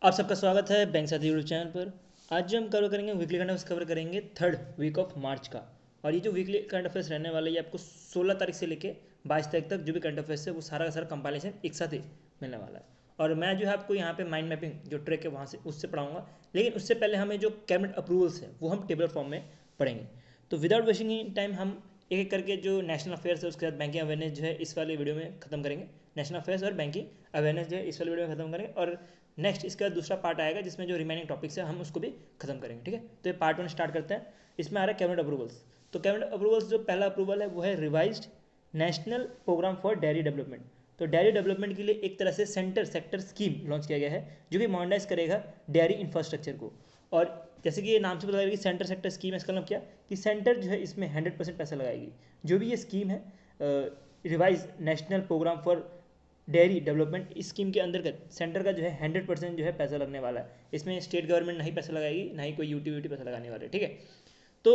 आप सबका स्वागत है बैंक साथी यूट्यूब चैनल पर। आज जो हम कवर करेंगे वीकली करंट अफेयर्स कवर करेंगे थर्ड वीक ऑफ मार्च का। और ये जो वीकली करंट अफेयर्स रहने वाला है ये आपको 16 तारीख से लेके 22 तारीख तक जो भी करंट अफेयर्स है वो सारा का सारा कंपाइलेशन एक साथ ही मिलने वाला है। और मैं जो है आपको यहाँ पे माइंड मैपिंग जो ट्रैक है वहाँ से उससे पढ़ाऊंगा, लेकिन उससे पहले हमें जो कैबिनेट अप्रूवल्स है वो हम टेबल फॉर्म में पढ़ेंगे। तो विदाउट वेस्टिंग टाइम हम एक एक करके जो नेशनल अफेयर्स है उसके बाद बैंकिंग अवेयरनेस जो है इस वाले वीडियो में खत्म करेंगे। नेशनल अफेयर्स और बैंकिंग अवेयरनेस जो है इस वाले वीडियो में खत्म करेंगे, और नेक्स्ट इसका दूसरा पार्ट आएगा जिसमें जो रिमेनिंग टॉपिक्स है हम उसको भी खत्म करेंगे। ठीक है, तो ये पार्ट 1 स्टार्ट करते हैं। इसमें आ रहा है कैबिनेट अप्रूवल्स। तो कैबिनेट अप्रूवल्स जो पहला अप्रूवल है वो है revised national programme for dairy development. तो डेयरी डेवलपमेंट के लिए एक तरह से सेंटर सेक्टर स्कीम लॉन्च किया गया है जो कि मॉडर्नाइज करेगा डेयरी इंफ्रास्ट्रक्चर को। और जैसे कि ये नाम से पता लगा कि सेंटर सेक्टर स्कीम है, इसका मतलब क्या कि सेंटर जो है इसमें 100% पैसा लगाएगी। जो भी ये स्कीम है revise national programme for dairy development, इस स्कीम के अंतर्गत सेंटर का जो है 100% जो है पैसा लगने वाला है। इसमें स्टेट गवर्नमेंट नहीं पैसा लगाएगी, ना ही कोई यूटी पैसा लगाने वाले। ठीक है, तो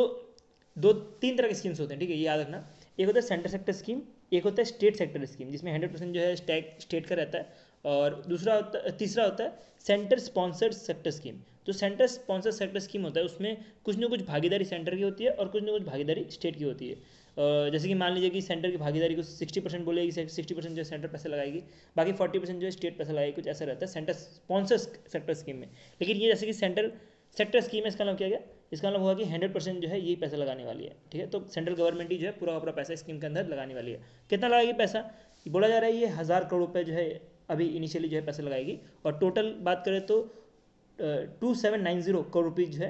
दो तीन तरह की स्कीम्स होते हैं। ठीक है, ये याद रखना। एक होता है सेंटर सेक्टर स्कीम, एक होता है स्टेट सेक्टर स्कीम जिसमें 100% जो है स्टेट का रहता है, और तीसरा होता है सेंटर स्पॉन्सर्ड सेक्टर स्कीम। तो सेंटर स्पॉन्सर्ड सेक्टर स्कीम होता है उसमें कुछ ना कुछ भागीदारी सेंटर की होती है और कुछ ना कुछ भागीदारी स्टेट की होती है। जैसे कि मान लीजिए कि सेंटर की भागीदारी को 60% बोलेगी, 60% जो है सेंटर पैसे लगाएगी, बाकी 40% जो है स्टेट पैसा लगाएगी, कुछ ऐसा रहता है सेंटर स्पॉन्सर सेक्टर स्कीम में। लेकिन ये जैसे कि सेंटर सेक्टर स्कीम है, इसका नाम क्या गया, इसका मतलब हुआ कि 100% जो है यही पैसा लगाने वाली है। ठीक है, तो सेंट्रल गवर्नमेंट ही जो है पूरा का पूरा पैसा स्कीम के अंदर लगाने वाली है। कितना लगाएगी पैसा, बोला जा रहा है ये 1000 करोड़ रुपये जो है अभी इनिशियली जो है पैसा लगाएगी। और टोटल बात करें तो 2790 करोड़ रुपीज़ जो है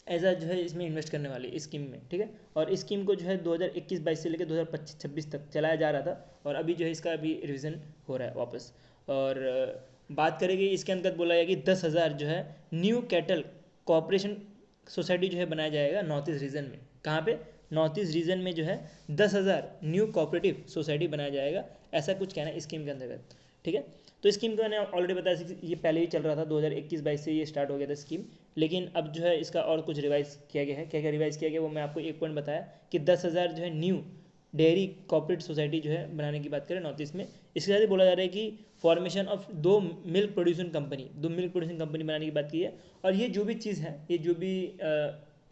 एज अ जो है इसमें इन्वेस्ट करने वाली इस स्कीम में। ठीक है, और इस स्कीम को जो है 2021-22 से लेकर 2025-26 तक चलाया जा रहा था, और अभी जो है इसका अभी रिवीजन हो रहा है वापस। और बात करेंगे इसके अंतर्गत बोला गया कि 10,000 जो है न्यू कैटल कॉपरेशन सोसाइटी जो है बनाया जाएगा नॉर्थ ईस्ट रीजन में। कहाँ पे, नॉर्थ ईस्ट रीजन में जो है 10,000 न्यू कोऑपरेटिव सोसाइटी बनाया जाएगा, ऐसा कुछ कहना है स्कीम के अंतर्गत। ठीक है, तो स्कीम का मैंने ऑलरेडी बताया कि ये पहले ही चल रहा था, 2021-22 से ये स्टार्ट हो गया था स्कीम। लेकिन अब जो है इसका और कुछ रिवाइज किया गया है। क्या क्या रिवाइज किया गया वो मैं आपको एक पॉइंट बताया कि 10,000 जो है न्यू डेयरी कॉपरेटिव सोसाइटी जो है बनाने की बात करें नॉर्थ ईस्ट में। इसके साथ ही बोला जा रहा है कि formation of 2 milk producing company बनाने की बात की है। और ये जो भी चीज़ है, ये जो भी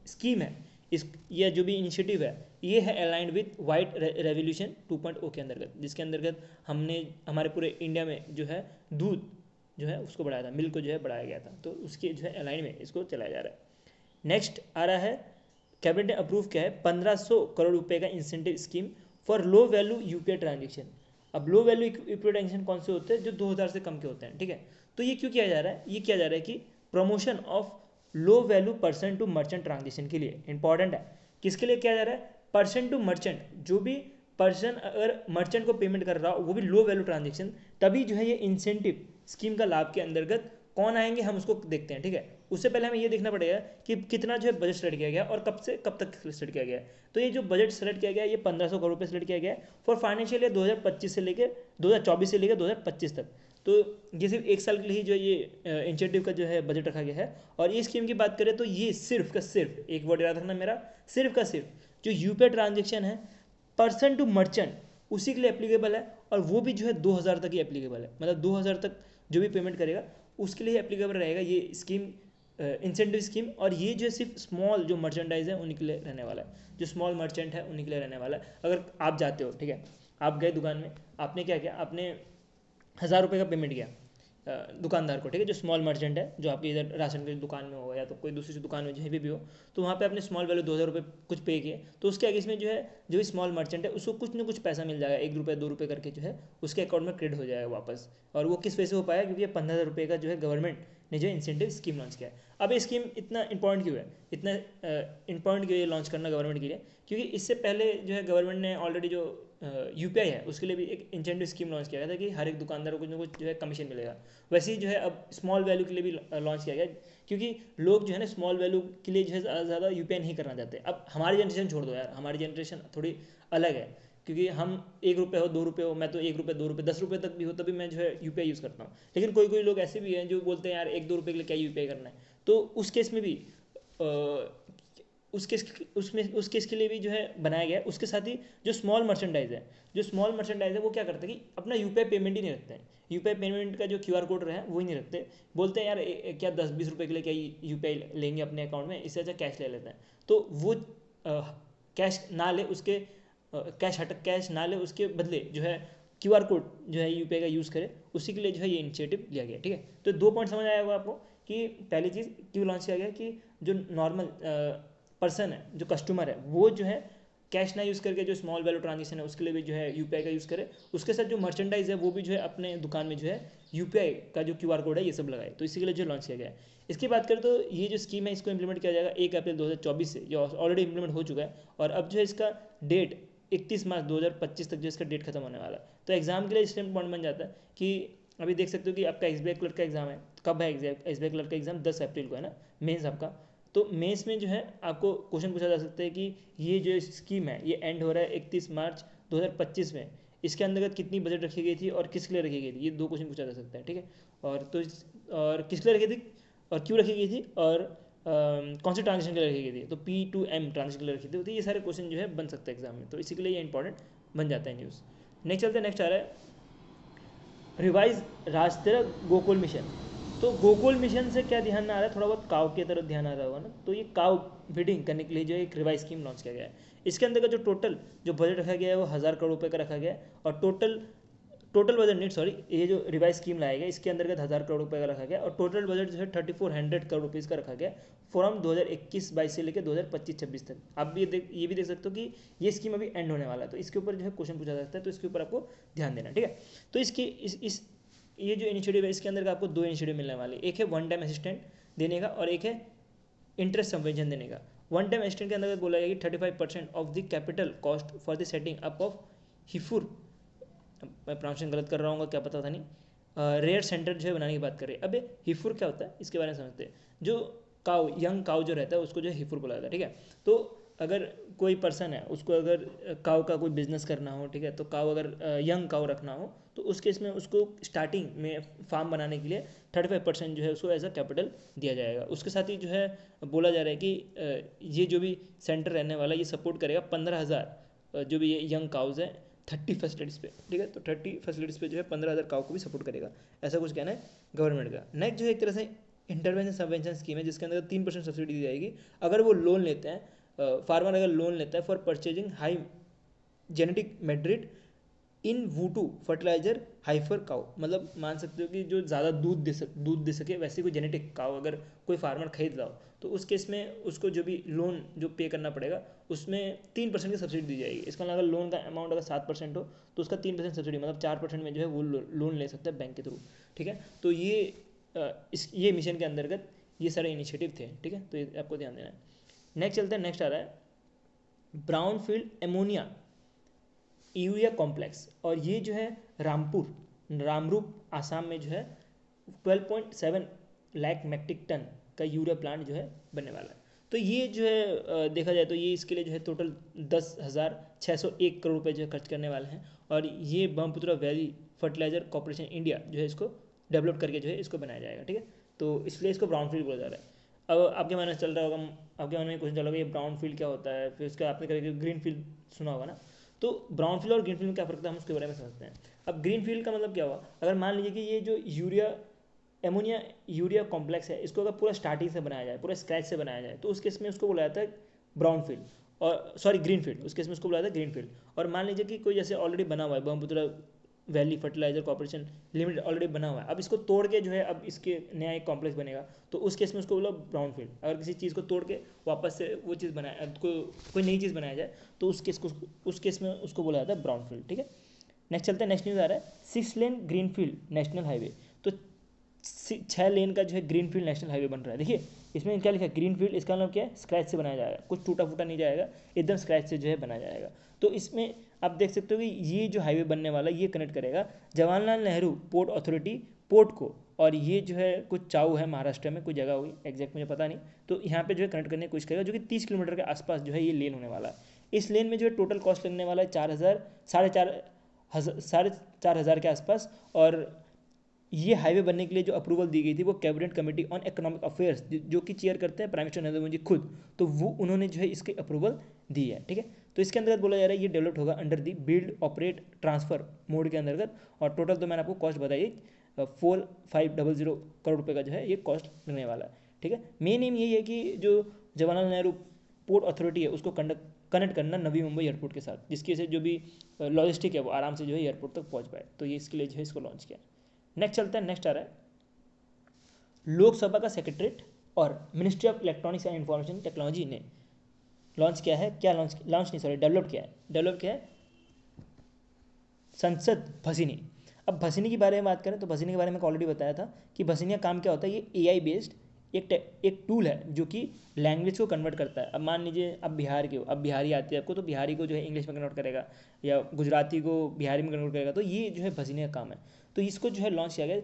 स्कीम है, इस ये जो भी इनिशिएटिव है, ये है अलाइंड विथ वाइट रेवोल्यूशन 2.0 के अंतर्गत, जिसके अंतर्गत हमने हमारे पूरे इंडिया में जो है दूध जो है उसको बढ़ाया था, मिल्क को जो है बढ़ाया गया था, तो उसके जो है अलाइन में इसको चलाया जा रहा है। नेक्स्ट आ रहा है कैबिनेट ने अप्रूव किया है 1500 करोड़ रुपए का incentive scheme for low value UPI transaction. अब लो वैल्यू यूपीआई ट्रांजेक्शन कौन से होते हैं, जो 2000 से कम के होते हैं। ठीक है, तो ये क्यों किया जा रहा है, ये किया जा रहा है कि promotion of low value person to merchant transaction के लिए इंपॉर्टेंट है। किसके लिए किया जा रहा है, पर्सन टू मर्चेंट, जो भी पर्सन अगर मर्चेंट को पेमेंट कर रहा हो वो भी लो वैल्यू ट्रांजेक्शन, तभी जो है ये इंसेंटिव स्कीम का लाभ के अंतर्गत कौन आएंगे हम उसको देखते हैं। ठीक है, उससे पहले हमें ये देखना पड़ेगा कि कितना जो है बजट सेलेक्ट किया गया और कब से कब तक सेलेक्ट किया गया है। तो ये जो बजट सेलेक्ट किया गया है ये 1500 करोड़ रुपये सेलेक्ट किया गया है फॉर फाइनेंशियल ईयर 2025 से लेकर 2024 से लेकर 2025 तक। तो ये सिर्फ एक साल के लिए ही जो ये इंसेंटिव का जो है बजट रखा गया है। और ये स्कीम की बात करें तो ये सिर्फ का सिर्फ, एक वर्ड याद रखना मेरा, सिर्फ का सिर्फ जो यूपीआई ट्रांजेक्शन है पर्सन टू मर्चेंट उसी के लिए एप्लीकेबल है, और वो भी जो है 2000 तक ही एप्लीकेबल है। मतलब 2000 तक जो भी पेमेंट करेगा उसके लिए एप्लीकेबल रहेगा ये स्कीम, इंसेंटिव स्कीम। और ये जो है सिर्फ स्मॉल जो मर्चेंडाइज है उन्हीं के लिए रहने वाला है, जो स्मॉल मर्चेंट है उन्हीं के लिए रहने वाला है। अगर आप जाते हो, ठीक है, आप गए दुकान में, आपने क्या किया, आपने 1000 रुपये का पेमेंट किया दुकानदार को। ठीक है, जो स्मॉल मर्चेंट है, जो आपकी इधर राशन की दुकान में हो या तो कोई दूसरी दुकान में जहीं भी हो, तो वहाँ पे आपने स्मॉल वैल्यू 2000 रुपये कुछ पे किए, तो उसके आगे इसमें जो है जो भी स्मॉल मर्चेंट है उसको कुछ ना कुछ पैसा मिल जाएगा, 1 रुपये 2 रुपये करके जो है उसके अकाउंट में क्रेडिट हो जाएगा वापस। और वो किस वजह से हो पाया, क्योंकि 15,000 रुपये का जो है गवर्नमेंट ने जो इंसेंटिव स्कीम लॉन्च किया है। अब ये स्कीम इतना इंपॉर्टेंट क्यों है, इतना इंपॉर्टेंट क्यों है लॉन्च करना गवर्नमेंट के लिए, क्योंकि इससे पहले जो है गवर्नमेंट ने ऑलरेडी जो यूपीआई है उसके लिए भी एक इंसेंटिव स्कीम लॉन्च किया गया था कि हर एक दुकानदार को कुछ ना कुछ जो है कमीशन मिलेगा। वैसे ही जो है अब स्मॉल वैल्यू के लिए भी लॉन्च किया गया, क्योंकि लोग जो है ना स्मॉल वैल्यू के लिए जो है ज़्यादा यूपीआई नहीं करना चाहते। अब हमारी जनरेशन छोड़ दो यार, हमारी जनरेशन थोड़ी अलग है, क्योंकि हम 1 रुपये हो 2 रुपये हो, मैं तो 1 रुपये 2 रुपये 10 रुपये तक भी हो तभी मैं जो है यूपीआई यूज़ करता हूँ। लेकिन कोई कोई लोग ऐसे भी हैं जो बोलते हैं यार 1-2 रुपये के लिए क्या यूपीआई करना है, तो उस केस में भी उस केस के लिए भी जो है बनाया गया है। उसके साथ ही जो स्मॉल मर्चेंडाइज है वो क्या करते हैं कि अपना यूपीआई पेमेंट ही नहीं रखते हैं। यूपीआई पेमेंट का जो क्यूआर कोड रहा है वो ही नहीं रखते, बोलते हैं यार क्या 10-20 रुपये के लिए क्या यूपीआई लेंगे अपने अकाउंट में, इससे अच्छा कैश ले लेते हैं। तो वो कैश ना ले, उसके कैश ना ले, उसके बदले जो है क्यूआर कोड जो है यूपीआई का यूज़ करे, उसी के लिए जो है ये इनिशिएटिव लिया गया। ठीक है, तो 2 पॉइंट समझ आया होगा आपको कि पहली चीज़ क्यों लॉन्च किया गया कि जो नॉर्मल पर्सन है, जो कस्टमर है, वो जो है कैश ना यूज़ करके जो स्मॉल वैल्यू ट्रांजेक्शन है उसके लिए भी जो है यूपीआई का यूज़ करे। उसके साथ जो मर्चेंडाइज है वो भी जो है अपने दुकान में जो है यूपीआई का जो क्यूआर कोड है ये सब लगाए, तो इसी के लिए जो लॉन्च किया गया है। इसकी बात करें तो ये जो स्कीम है इसको इंप्लीमेंट किया जाएगा 1 अप्रैल 2024 से, जो ऑलरेडी इंप्लीमेंट हो चुका है, और अब जो है इसका डेट 31 मार्च 2025 तक जो इसका डेट खत्म होने वाला है। तो एग्जाम के लिए स्टैंड पॉइंट बन जाता है कि अभी देख सकते हो कि आपका एसबीआई क्लर्क का एग्जाम है, कब है एसबीआई क्लर्क का एग्जाम 10 अप्रैल को है ना, मेंस आपका। तो मेंस में जो है आपको क्वेश्चन पूछा जा सकता है कि ये जो स्कीम है ये एंड हो रहा है 31 मार्च 2025 में, इसके अंतर्गत कितनी बजट रखी गई थी और किसके लिए रखी गई थी, ये 2 क्वेश्चन पूछा जा सकता है। ठीक है, और किसके लिए रखी थी और क्यों रखी गई थी, और कौन से ट्रांजेक्शन के लिए रखी गई थी, तो P2M ट्रांजेक्शन के लिए रखी थी। तो ये सारे क्वेश्चन जो है बन सकते हैं एग्जाम में, तो इसी के लिए ये इंपॉर्टेंट बन जाता है न्यूज़। नेक्स्ट चलते हैं, नेक्स्ट आ रहा है रिवाइज राष्ट्रीय गोकुल मिशन। तो गोकुल मिशन से क्या ध्यान आ रहा है, थोड़ा बहुत काव की तरफ ध्यान आ रहा होगा ना, तो ये काव ब्रीडिंग करने के लिए जो एक रिवाइज स्कीम लॉन्च किया गया है। इसके अंदर का जो टोटल जो बजट रखा गया है वो 1000 करोड़ रुपये का रखा गया है, और टोटल बजट नहीं, सॉरी, ये जो रिवाइज स्कीम लाया गया इसके अंतर्गत 1000 करोड़ रुपये का रखा गया, और टोटल बजट जो है 3400 करोड़ रुपीज़ का रखा गया फ्रॉम 2021-22 से लेकर 2025-26 तक। आप भी ये भी देख सकते हो कि ये स्कीम अभी एंड होने वाला है, तो इसके ऊपर जो है क्वेश्चन पूछा जा सकता है, तो इसके ऊपर आपको ध्यान देना। ठीक है, तो इसकी इस ये जो इनिशिएटिव है इसके अंदर का आपको 2 इनिशिएटिव मिलने वाले, एक है वन टाइम असिस्टेंट देने का और एक है इंटरेस्ट सबवेंशन देने का। वन टाइम असिस्टेंट के अंदर बोला गया कि 35% of the capital cost for the setting up of heifer, मैं प्रोनाउंसिएशन गलत कर रहा हूँ क्या पता था नहीं, रेयर सेंटर जो है बनाने की बात कर रहे हैं। अबे हिफुर क्या होता है इसके बारे में समझते हैं। जो काउ, यंग काउ जो रहता है उसको जो है हिफुर बोला जाता है। ठीक है, तो अगर कोई पर्सन है उसको अगर काउ का कोई बिजनेस करना हो, ठीक है, तो काउ अगर यंग काउ रखना हो तो उस केस में उसको स्टार्टिंग में फार्म बनाने के लिए 35% जो है उसको एज अ कैपिटल दिया जाएगा। उसके साथ ही जो है बोला जा रहा है कि ये जो भी सेंटर रहने वाला ये सपोर्ट करेगा 15,000 जो भी ये यंग काउज है 30 फैसिलिटीज़ पे। ठीक है, तो 30 फैसिलिटीज़ पे जो है 15,000 काउ को भी सपोर्ट करेगा, ऐसा कुछ कहना है गवर्नमेंट का। नेक्स्ट जो है एक तरह से इंटरवेंशन सबवेंशन स्कीम है जिसके अंदर 3% सब्सिडी दी जाएगी अगर वो लोन लेते हैं, फार्मर अगर लोन लेता है for purchasing high genetic merit in vitro fertiliser heifer cow. मतलब मान सकते हो कि जो ज़्यादा दूध दे सके वैसे कोई जेनेटिक काउ अगर कोई फार्मर खरीद रहा हो तो उस केस में उसको जो भी लोन जो पे करना पड़ेगा उसमें 3% की सब्सिडी दी जाएगी। इसका अगर लोन का अमाउंट अगर 7% हो तो उसका 3% सब्सिडी, मतलब 4% में जो है वो लोन ले सकता है बैंक के थ्रू। ठीक है, तो ये मिशन के अंतर्गत ये सारे इनिशिएटिव थे। ठीक है, तो ये आपको ध्यान देना है। नेक्स्ट चलते हैं, नेक्स्ट आ रहा है brown field ammonia urea complex, और ये जो है रामरूप आसाम में जो है 12.7 लाख मैट्रिक टन का यूरिया प्लांट जो है बनने वाला है। तो ये जो है देखा जाए तो ये इसके लिए जो है टोटल 10,601 करोड़ रुपए जो है खर्च करने वाले हैं, और ये Brahmaputra valley fertiliser corporation India जो है इसको डेवलप करके जो है इसको बनाया जाएगा। ठीक है, तो इसलिए इसको ब्राउन फील्ड बोला जा रहा है। अब आपके मन में चल रहा होगा, आपके मन में क्वेश्चन चल रहा होगा ये ब्राउन फील्ड क्या होता है, फिर उसका आपने कभी ग्रीन फील्ड सुना होगा ना। तो ब्राउन फील्ड और ग्रीन फील्ड में क्या फ़र्क था हम उसके बारे में समझते हैं। अब ग्रीन फील्ड का मतलब क्या हुआ, अगर मान लीजिए कि ये जो एमोनिया यूरिया कॉम्प्लेक्स है इसको अगर पूरा स्टार्टिंग से बनाया जाए, पूरा स्क्रैच से बनाया जाए, तो उस केस में उसको बोला जाता है ब्राउन फील्ड, और सॉरी ग्रीन फील्ड, उस केस में उसको बोला जाता है ग्रीन फील्ड। और मान लीजिए कि कोई जैसे ऑलरेडी बना हुआ है Brahmaputra valley fertiliser corporation limited already बना हुआ है, अब इसको तोड़ के जो है अब इसके नया एक कॉम्प्लेक्स बनेगा, तो उस केस में उसको बोला ब्राउन फील्ड। अगर किसी चीज़ को तोड़ के वापस से वो चीज़ बनाया, कोई नई चीज़ बनाया जाए तो उस केस में उसको बोला जाता है ब्राउन फील्ड। ठीक है, नेक्स्ट चलते हैं, नेक्स्ट न्यूज़ आ रहा है 6 लेन ग्रीन फील्ड नेशनल हाईवे। तो 6 लेन का जो है ग्रीन फील्ड नेशनल हाईवे बन रहा है। देखिए इसमें क्या लिखा है, ग्रीन फील्ड, इसका मतलब क्या है, स्क्रैच से बनाया जाएगा, कुछ टूटा फूटा नहीं जाएगा, एकदम स्क्रैच से जो है बनाया जाएगा। तो इसमें आप देख सकते हो कि ये जो हाईवे बनने वाला है ये कनेक्ट करेगा Jawaharlal Nehru port authority port को, और ये जो है कुछ चाऊ है महाराष्ट्र में, कोई जगह हुई एग्जैक्ट मुझे पता नहीं, तो यहाँ पे जो है कनेक्ट करने की कोशिश करेगा, जो कि 30 किलोमीटर के आसपास जो है ये लेन होने वाला है। इस लेन में जो है टोटल कॉस्ट लगने वाला है 4,000 साढ़े 4,000 के आसपास, और ये हाईवे बनने के लिए जो अप्रूवल दी गई थी वो cabinet committee on economic affairs जो कि चेयर करते हैं प्राइम मिनिस्टर नरेंद्र मोदी खुद, तो वो उन्होंने जो है इसकी अप्रूवल दी है। ठीक है, तो इसके अंतर्गत बोला जा रहा है ये डेवलप होगा under the build operate transfer mode के अंतर्गत, और टोटल तो मैंने आपको कॉस्ट बताई 4500 करोड़ रुपये का जो है ये कॉस्ट लगने वाला है। ठीक है, मेन एम यही है कि जो जवाहरलाल नेहरू पोर्ट अथॉरिटी है उसको कनेक्ट करना नवी मुंबई एयरपोर्ट के साथ, जिसकी वजह से जो भी लॉजिस्टिक है वो आराम से जो है एयरपोर्ट तक पहुंच पाए, तो ये इसके लिए जो है इसको लॉन्च किया। नेक्स्ट चलता है, नेक्स्ट आ रहा है लोकसभा का सेक्रेटरीट और ministry of electronics and information technology ने लॉन्च किया है, क्या लॉन्च नहीं सॉरी डेवलप किया है संसद भसिनी। अब भसिनी के बारे में बात करें तो भसिनी के बारे में ऑलरेडी बताया था कि भसिनी का काम क्या होता है, ये एआई बेस्ड एक टूल है जो कि लैंग्वेज को कन्वर्ट करता है। अब मान लीजिए अब बिहार के हो, अब बिहारी आती है आपको, तो बिहारी को जो है इंग्लिश में कन्वर्ट करेगा, या गुजराती को बिहारी में कन्वर्ट करेगा, तो ये जो है भसिनी का काम है। तो इसको जो है लॉन्च किया गया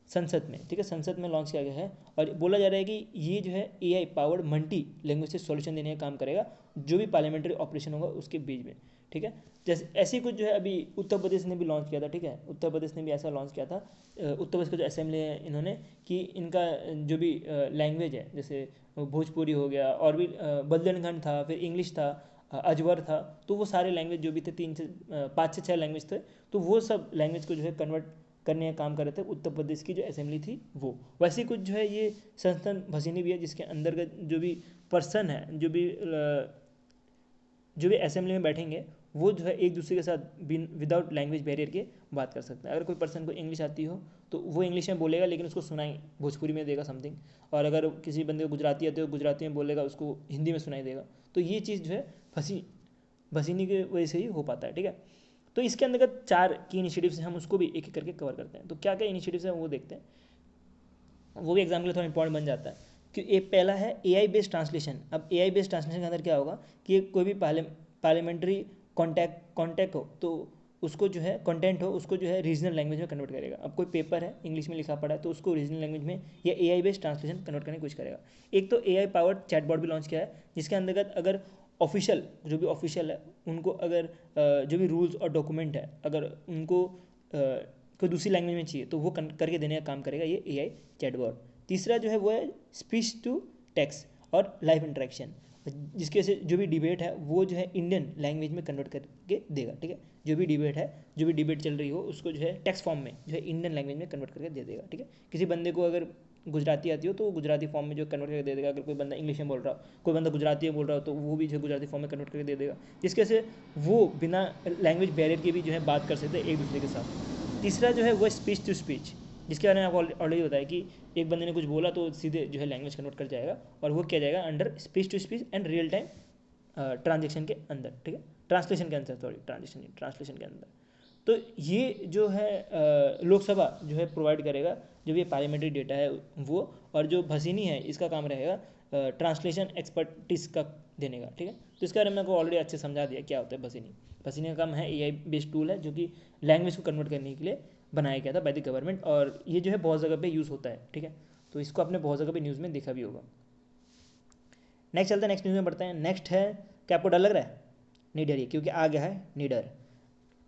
संसद में। ठीक है, संसद में लॉन्च किया गया है, और बोला जा रहा है कि ये जो है एआई पावर्ड मल्टी लैंग्वेज से सॉल्यूशन देने का काम करेगा जो भी पार्लियामेंट्री ऑपरेशन होगा उसके बीच में। ठीक है, जैसे ऐसे कुछ जो है अभी उत्तर प्रदेश ने भी लॉन्च किया था। ठीक है, उत्तर प्रदेश ने भी ऐसा लॉन्च किया था, उत्तर प्रदेश का जो असेंबली है इन्होंने, कि इनका जो भी लैंग्वेज है, जैसे भोजपुरी हो गया, और भी बुंदेलखंड था, फिर इंग्लिश था, अजवर था, तो वो सारे लैंग्वेज जो भी थे 5 से 6 लैंग्वेज थे, तो वो सब लैंग्वेज को जो है कन्वर्ट करने का काम कर रहे थे उत्तर प्रदेश की जो असेंबली थी वो। वैसे कुछ जो है ये संस्थान भसीनी भी है, जिसके अंतर्गत जो भी पर्सन है, जो भी असेंबली में बैठेंगे वो जो है एक दूसरे के साथ विदाउट लैंग्वेज बैरियर के बात कर सकते हैं। अगर कोई पर्सन को इंग्लिश आती हो तो वो इंग्लिश में बोलेगा, लेकिन उसको सुनाई भोजपुरी में देगा समथिंग, और अगर किसी बंदे को गुजराती आती हो गुजराती में बोलेगा, उसको हिंदी में सुनाई देगा। तो ये चीज़ जो है भसीनी की वजह से ही हो पाता है। ठीक है, तो इसके अंतर्गत 4 की इनिशिएटिव्स हैं, हम उसको भी एक एक करके कवर करते हैं। तो क्या क्या इनिशिएटिव्स हैं वो देखते हैं, वो भी एग्जाम के लिए थोड़ा इंपॉर्टेंट बन जाता है। कि एक पहला है एआई बेस्ड ट्रांसलेशन। अब एआई बेस्ड ट्रांसलेशन के अंदर क्या होगा कि कोई भी पार्लियामेंट्री कॉन्टैक्ट हो, तो उसको जो है कंटेंट हो उसको जो है रीजनल लैंग्वेज में कन्वर्ट करेगा। अब कोई पेपर है इंग्लिश में लिखा पड़ा है, तो उसको रीजनल लैंग्वेज में या एआई बेस्ड ट्रांसलेशन कन्वर्ट करने की कोशिश करेगा। एक तो एआई पावर्ड चैटबॉट भी लॉन्च किया है, जिसके अंतर्गत अगर ऑफिशियल जो भी ऑफिशियल है उनको अगर जो भी रूल्स और डॉक्यूमेंट है अगर उनको कोई दूसरी लैंग्वेज में चाहिए तो वो करके देने का काम करेगा ये एआई चैटबॉट। तीसरा जो है वो है स्पीच टू टेक्स्ट और लाइव इंटरेक्शन, जिसकी वजह से जो भी डिबेट है वो जो है इंडियन लैंग्वेज में कन्वर्ट करके देगा। ठीक है, जो भी डिबेट चल रही हो उसको जो है टेक्स्ट फॉर्म में जो है इंडियन लैंग्वेज में कन्वर्ट करके दे देगा। ठीक है, किसी बंदे को अगर गुजराती आती हो तो वो गुजराती फॉर्म में जो कन्वर्ट करके दे देगा। अगर कोई बंदा इंग्लिश में बोल रहा हो, कोई बंदा गुजराती में बोल रहा हो, तो वो भी जो है गुजराती फॉर्म में कन्वर्ट करके दे देगा, जिसके से वो बिना लैंग्वेज बैरियर के भी जो है बात कर सकते हैं एक दूसरे के साथ। तीसरा जो है वो स्पीच टू स्पीच, जिसके बारे में आपको ऑलरेडी बताया कि एक बंदे ने कुछ बोला तो सीधे जो है लैंग्वेज कन्वर्ट कर जाएगा, और वो किया जाएगा under speech to speech and real time transaction के अंदर। ठीक है, ट्रांसलेशन के अंदर, सॉरी ट्रांसलेशन के अंदर। तो ये जो है लोकसभा जो है प्रोवाइड करेगा जो भी पार्लियामेंट्री डेटा है वो, और जो भसीनी है इसका काम रहेगा ट्रांसलेशन एक्सपर्टिस का देने का। ठीक है, तो इसके बारे में आपको ऑलरेडी अच्छे समझा दिया क्या होता है भसीनी। भसीनी का काम है एआई बेस्ड टूल है जो कि लैंग्वेज को कन्वर्ट करने के लिए बनाया गया था बाय द गवर्नमेंट, और ये जो है बहुत जगह पे यूज़ होता है। ठीक है, तो इसको आपने बहुत जगह पे न्यूज़ में देखा भी होगा। नेक्स्ट चलते हैं, नेक्स्ट न्यूज़ में बढ़ते हैं। नेक्स्ट है, क्या आपको डर लग रहा है? नहीं डरिए, क्योंकि आ गया है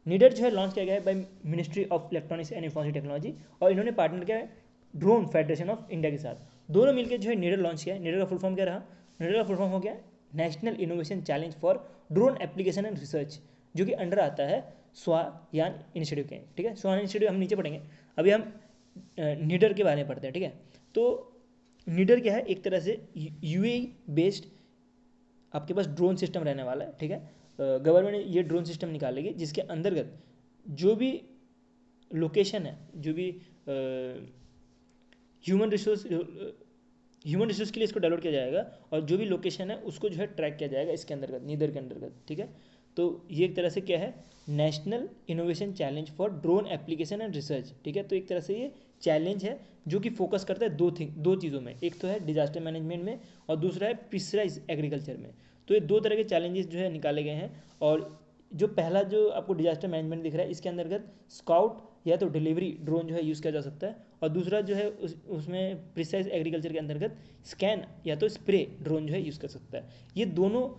नीडर जो है लॉन्च किया गया है by ministry of electronics and information technology, और इन्होंने पार्टनर किया है ड्रोन फेडरेशन ऑफ इंडिया के साथ। दोनों मिलकर जो है नीडर लॉन्च किया है। नीडर का फुल फॉर्म क्या रहा? नीडर का फुल फॉर्म हो गया national innovation challenge for drone application and research, जो कि अंडर आता है स्वायान इनिशिएटिव के। ठीक है, स्वायान इनिशिएटिव हम नीचे पढ़ेंगे, अभी हम नीडर के बारे में पढ़ते हैं। ठीक है, तो नीडर क्या है, एक तरह से यूएई बेस्ड आपके पास ड्रोन सिस्टम रहने वाला है। ठीक है, गवर्नमेंट ने ये ड्रोन सिस्टम निकालेगी जिसके अंतर्गत जो भी लोकेशन है, जो भी ह्यूमन रिसोर्स के लिए इसको डेवलप किया जाएगा, और जो भी लोकेशन है उसको जो है ट्रैक किया जाएगा इसके अंतर्गत, नीदर के अंतर्गत। ठीक है, तो ये एक तरह से क्या है, national innovation challenge for drone application and research. ठीक है, तो एक तरह से ये चैलेंज है जो कि फोकस करता है दो चीज़ों में, एक तो है डिजास्टर मैनेजमेंट में और दूसरा है प्रिसाइज एग्रीकल्चर में। तो ये 2 तरह के चैलेंजेस जो है निकाले गए हैं, और जो पहला जो आपको डिजास्टर मैनेजमेंट दिख रहा है इसके अंतर्गत स्काउट या तो डिलीवरी ड्रोन जो है यूज़ किया जा सकता है, और दूसरा जो है उसमें प्रिसाइज एग्रीकल्चर के अंतर्गत स्कैन या तो स्प्रे ड्रोन जो है यूज़ कर सकता है। ये दोनों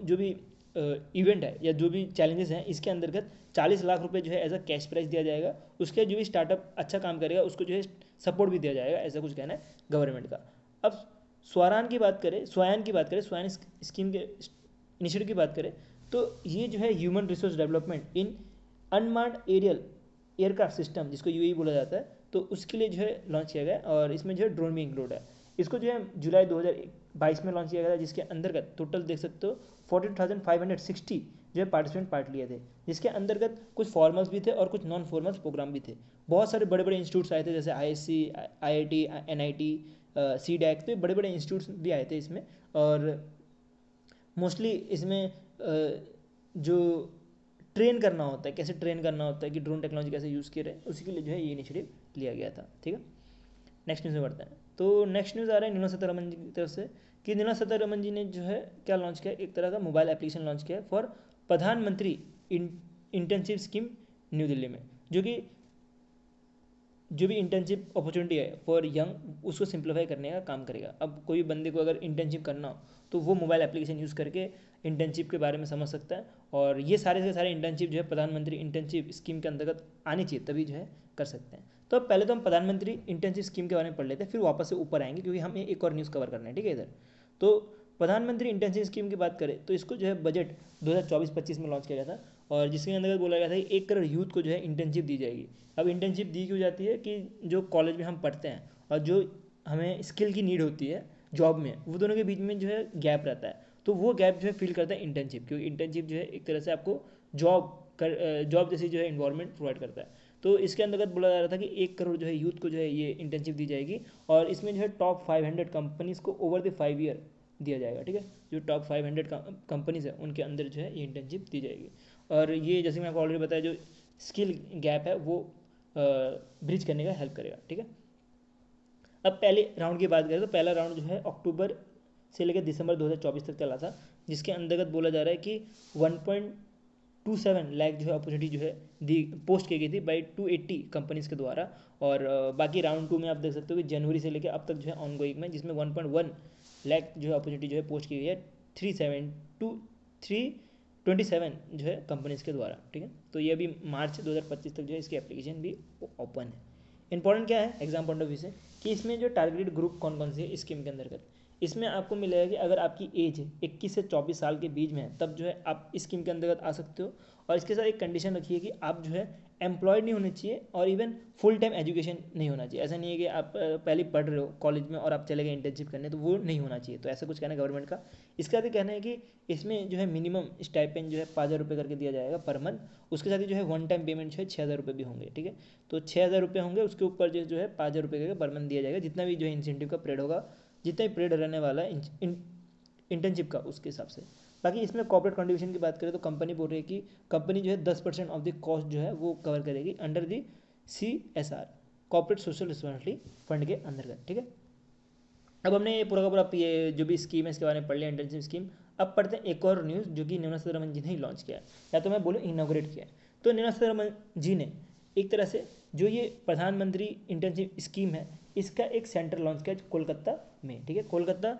जो भी इवेंट है या जो भी चैलेंजेस हैं, इसके अंतर्गत 40 लाख रुपए जो है एज अ कैश प्राइज दिया जाएगा। उसके जो भी स्टार्टअप अच्छा काम करेगा उसको जो है सपोर्ट भी दिया जाएगा, ऐसा कुछ कहना है गवर्नमेंट का। अब स्वारान की बात करें, स्वायन स्कीम के इनिशिएटिव की बात करें, तो ये जो है human resource development in unmanned aerial aircraft system, जिसको यूएई बोला जाता है, तो उसके लिए जो है लॉन्च किया गया और इसमें जो है ड्रोन भी इंक्लूड है। इसको जो है जुलाई 2022 में लॉन्च किया गया था, जिसके अंतर्गत टोटल देख सकते हो 42,560 जो है पार्टिसिपेंट पार्ट लिए थे, जिसके अंतर्गत कुछ फॉर्मल्स भी थे और कुछ नॉन फॉर्मल्स प्रोग्राम भी थे। बहुत सारे बड़े बड़े इंस्टीट्यूट्स आए थे, जैसे ISC, IIT, NIT, CDAC, तो बड़े बड़े इंस्टीट्यूट्स भी आए थे इसमें। और मोस्टली इसमें जो ट्रेन करना होता है, कैसे ट्रेन करना होता है कि ड्रोन टेक्नोलॉजी कैसे यूज़ किया रहे, उसी के लिए जो है ये इनिशिएटिव लिया गया था। ठीक है, नेक्स्ट न्यूज़ में बढ़ते हैं। तो नेक्स्ट न्यूज़ आ रहा है निर्मला सीतारमण जी की तरफ से कि निर्मला सीतारमण जी ने जो है क्या लॉन्च किया, एक तरह का मोबाइल एप्लीकेशन लॉन्च किया फॉर प्रधानमंत्री इंटर्नशिप स्कीम न्यू दिल्ली में, जो भी इंटर्नशिप अपॉर्चुनिटी है फॉर यंग, उसको सिंप्लीफाई करने का काम करेगा। अब कोई बंदे को अगर इंटर्नशिप करना हो तो वो मोबाइल एप्लीकेशन यूज़ करके इंटर्नशिप के बारे में समझ सकता है, और ये सारे के सारे इंटर्नशिप जो है प्रधानमंत्री इंटर्नशिप स्कीम के अंतर्गत आनी चाहिए, तभी जो है कर सकते हैं। तो अब पहले तो हम प्रधानमंत्री इंटर्नशिप स्कीम के बारे में पढ़ लेते हैं, फिर वापस से ऊपर आएंगे क्योंकि हमें एक और न्यूज़ कवर करना है। ठीक है, इधर तो प्रधानमंत्री इंटर्नशिप स्कीम की बात करें तो इसको जो है बजट 2024-25 में लॉन्च किया गया था, और जिसके अंतर्गत बोला गया था कि 1 करोड़ यूथ को जो है इंटर्नशिप दी जाएगी। अब इंटर्नशिप दी क्यों जाती है कि जो कॉलेज में हम पढ़ते हैं और जो हमें स्किल की नीड होती है जॉब में, वो दोनों के बीच में जो है गैप रहता है, तो वो गैप जो है फिल करता है इंटर्नशिप, क्योंकि इंटर्नशिप जो है एक तरह से आपको जॉब जैसी जो है इन्वायरमेंट प्रोवाइड करता है। तो इसके अंतर्गत बोला जा रहा था कि 1 करोड़ जो है यूथ को जो है ये इंटर्नशिप दी जाएगी, और इसमें जो है टॉप 500 कंपनीज़ को ओवर द 5 ईयर दिया जाएगा। ठीक है, जो टॉप 500 कंपनीज़ है उनके अंदर जो है ये इंटर्नशिप दी जाएगी, और ये जैसे मैं आपको ऑलरेडी बताया जो स्किल गैप है वो ब्रिज करने का हेल्प करेगा। ठीक है, अब पहले राउंड की बात करें तो पहला राउंड जो है अक्टूबर से लेकर दिसंबर 2024 तक चला था, जिसके अंतर्गत बोला जा रहा है कि 1.27 लाख जो है अपॉर्चुनिटी जो है दी पोस्ट की गई थी बाई 280 कंपनीज़ के द्वारा। और बाकी राउंड 2 में आप देख सकते हो कि जनवरी से लेकर अब तक जो है ऑन गोइंग में, जिसमें 1.1 लाख जो है अपॉर्चुनिटी जो है पोस्ट की गई है 327 जो है कंपनीज़ के द्वारा। ठीक है, तो ये अभी मार्च 2025 तक जो है इसकी एप्लीकेशन भी ओपन है। इंपॉर्टेंट क्या है एग्जाम पॉइंट ऑफ व्यू से कि इसमें जो टारगेटेड ग्रुप कौन कौन से है स्कीम के अंतर्गत, इसमें आपको मिलेगा कि अगर आपकी एज 21 से 24 साल के बीच में है तब जो है आप इस स्कीम के अंतर्गत आ सकते हो, और इसके साथ एक कंडीशन रखिए कि आप जो है एम्प्लॉयड नहीं होने चाहिए और इवन फुल टाइम एजुकेशन नहीं होना चाहिए। ऐसा नहीं है कि आप पहले पढ़ रहे हो कॉलेज में और आप चले गए इंटर्नशिप करने, तो वो नहीं होना चाहिए। तो ऐसा कुछ कहना है गवर्नमेंट का। इसका भी कहना है कि इसमें जो है मिनिमम स्टाइपेंड जो है 5,000 रुपये करके दिया जाएगा पर मंथ, उसके साथ ही जो है वन टाइम पेमेंट जो है 6,000 रुपये भी होंगे। ठीक है, तो 6,000 रुपये होंगे, उसके ऊपर जो है 5,000 रुपये करके पर मंथ दिया जाएगा, जितना भी जो है इंसेंटिव का पीरियड होगा, जितना भी पीरियड रहने वाला है इंटर्नशिप का उसके हिसाब से। बाकी इसमें कॉर्पोरेट कंट्रीब्यूशन की बात करें तो कंपनी बोल रही है कि कंपनी जो है 10% ऑफ द कॉस्ट जो है वो कवर करेगी under the CSR, corporate social responsibility fund के अंतर्गत। ठीक है, अब हमने ये पूरा का पूरा ये जो भी स्कीम है इसके बारे में पढ़ लिया, इंटर्नशिप स्कीम। अब पढ़ते हैं एक और न्यूज़ जो कि निर्मला सीतारमण जी ने ही लॉन्च किया है, या तो मैं बोलूँ इनॉग्रेट किया है। तो निर्मला सीतारमण जी ने एक तरह से जो ये प्रधानमंत्री इंटर्नशिप स्कीम है इसका एक सेंटर लॉन्च किया कोलकाता में। ठीक है, कोलकाता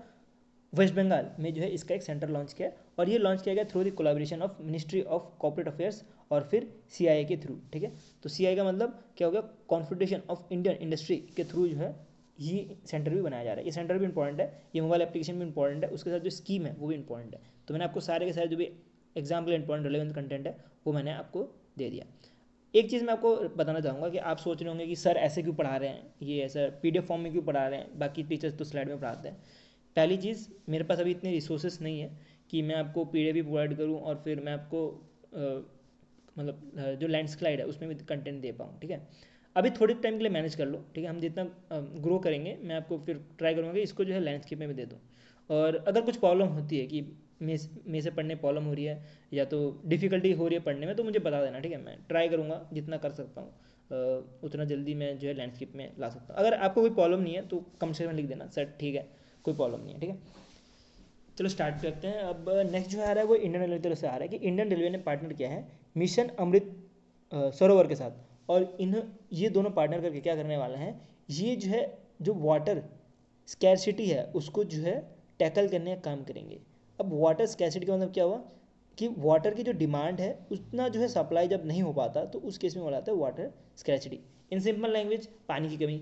वेस्ट बंगाल में जो है इसका एक सेंटर लॉन्च किया, और ये लॉन्च किया गया through the collaboration of ministry of corporate affairs और फिर CIA के थ्रू। ठीक है, तो CIA का मतलब क्या हो गया, कॉन्फेडरेशन ऑफ इंडियन इंडस्ट्री के थ्रू जो है ये सेंटर भी बनाया जा रहा है। ये सेंटर भी इंपॉर्टेंट है, ये मोबाइल एप्लीकेशन भी इंपॉर्टेंट है, उसके साथ जो स्कीम है वो भी इंपॉर्टेंट है। तो मैंने आपको सारे के सारे जो भी एग्जाम के लिए इंपॉर्टेंट रिलेवेंट कंटेंट है वो मैंने आपको दे दिया। एक चीज़ मैं आपको बताना चाहूँगा कि आप सोच रहे होंगे कि सर ऐसे क्यों पढ़ा रहे हैं, ये ऐसा PDF फॉर्म में क्यों पढ़ा रहे हैं, बाकी टीचर्स तो स्लाइड में पढ़ाते हैं। पहली चीज़, मेरे पास अभी इतने रिसोर्सेस नहीं है कि मैं आपको PDF भी प्रोवाइड करूँ और फिर मैं आपको मतलब जो लैंडस्लाइड है उसमें भी कंटेंट दे पाऊँ। ठीक है, अभी थोड़े टाइम के लिए मैनेज कर लो। ठीक है, हम जितना ग्रो करेंगे मैं आपको फिर ट्राई करूँगा कि इसको जो है लैंडस्केप में भी दे दूँ, और अगर कुछ प्रॉब्लम होती है कि मे से पढ़ने प्रॉब्लम हो रही है या तो डिफ़िकल्टी हो रही है पढ़ने में, तो मुझे बता देना। ठीक है, मैं ट्राई करूँगा जितना कर सकता हूँ उतना जल्दी मैं जो है लैंडस्केप में ला सकता हूँ। अगर आपको कोई प्रॉब्लम नहीं है तो कम से कम लिख देना सर ठीक है कोई प्रॉब्लम नहीं है। ठीक है, चलो स्टार्ट करते हैं। अब नेक्स्ट जो आ रहा है वो इंडियन रेलवे तरफ से आ रहा है कि इंडियन रेलवे ने पार्टनर किया है मिशन अमृत सरोवर के साथ, और ये दोनों पार्टनर करके क्या करने वाला है, ये जो है जो वाटर स्कैरसिटी है उसको जो है टैकल करने का काम करेंगे। अब वाटर स्कैरसिटी का मतलब क्या हुआ कि वाटर की जो डिमांड है उतना जो है सप्लाई जब नहीं हो पाता तो उस केस में बोला जाता है water scarcity. In simple language पानी की कमी।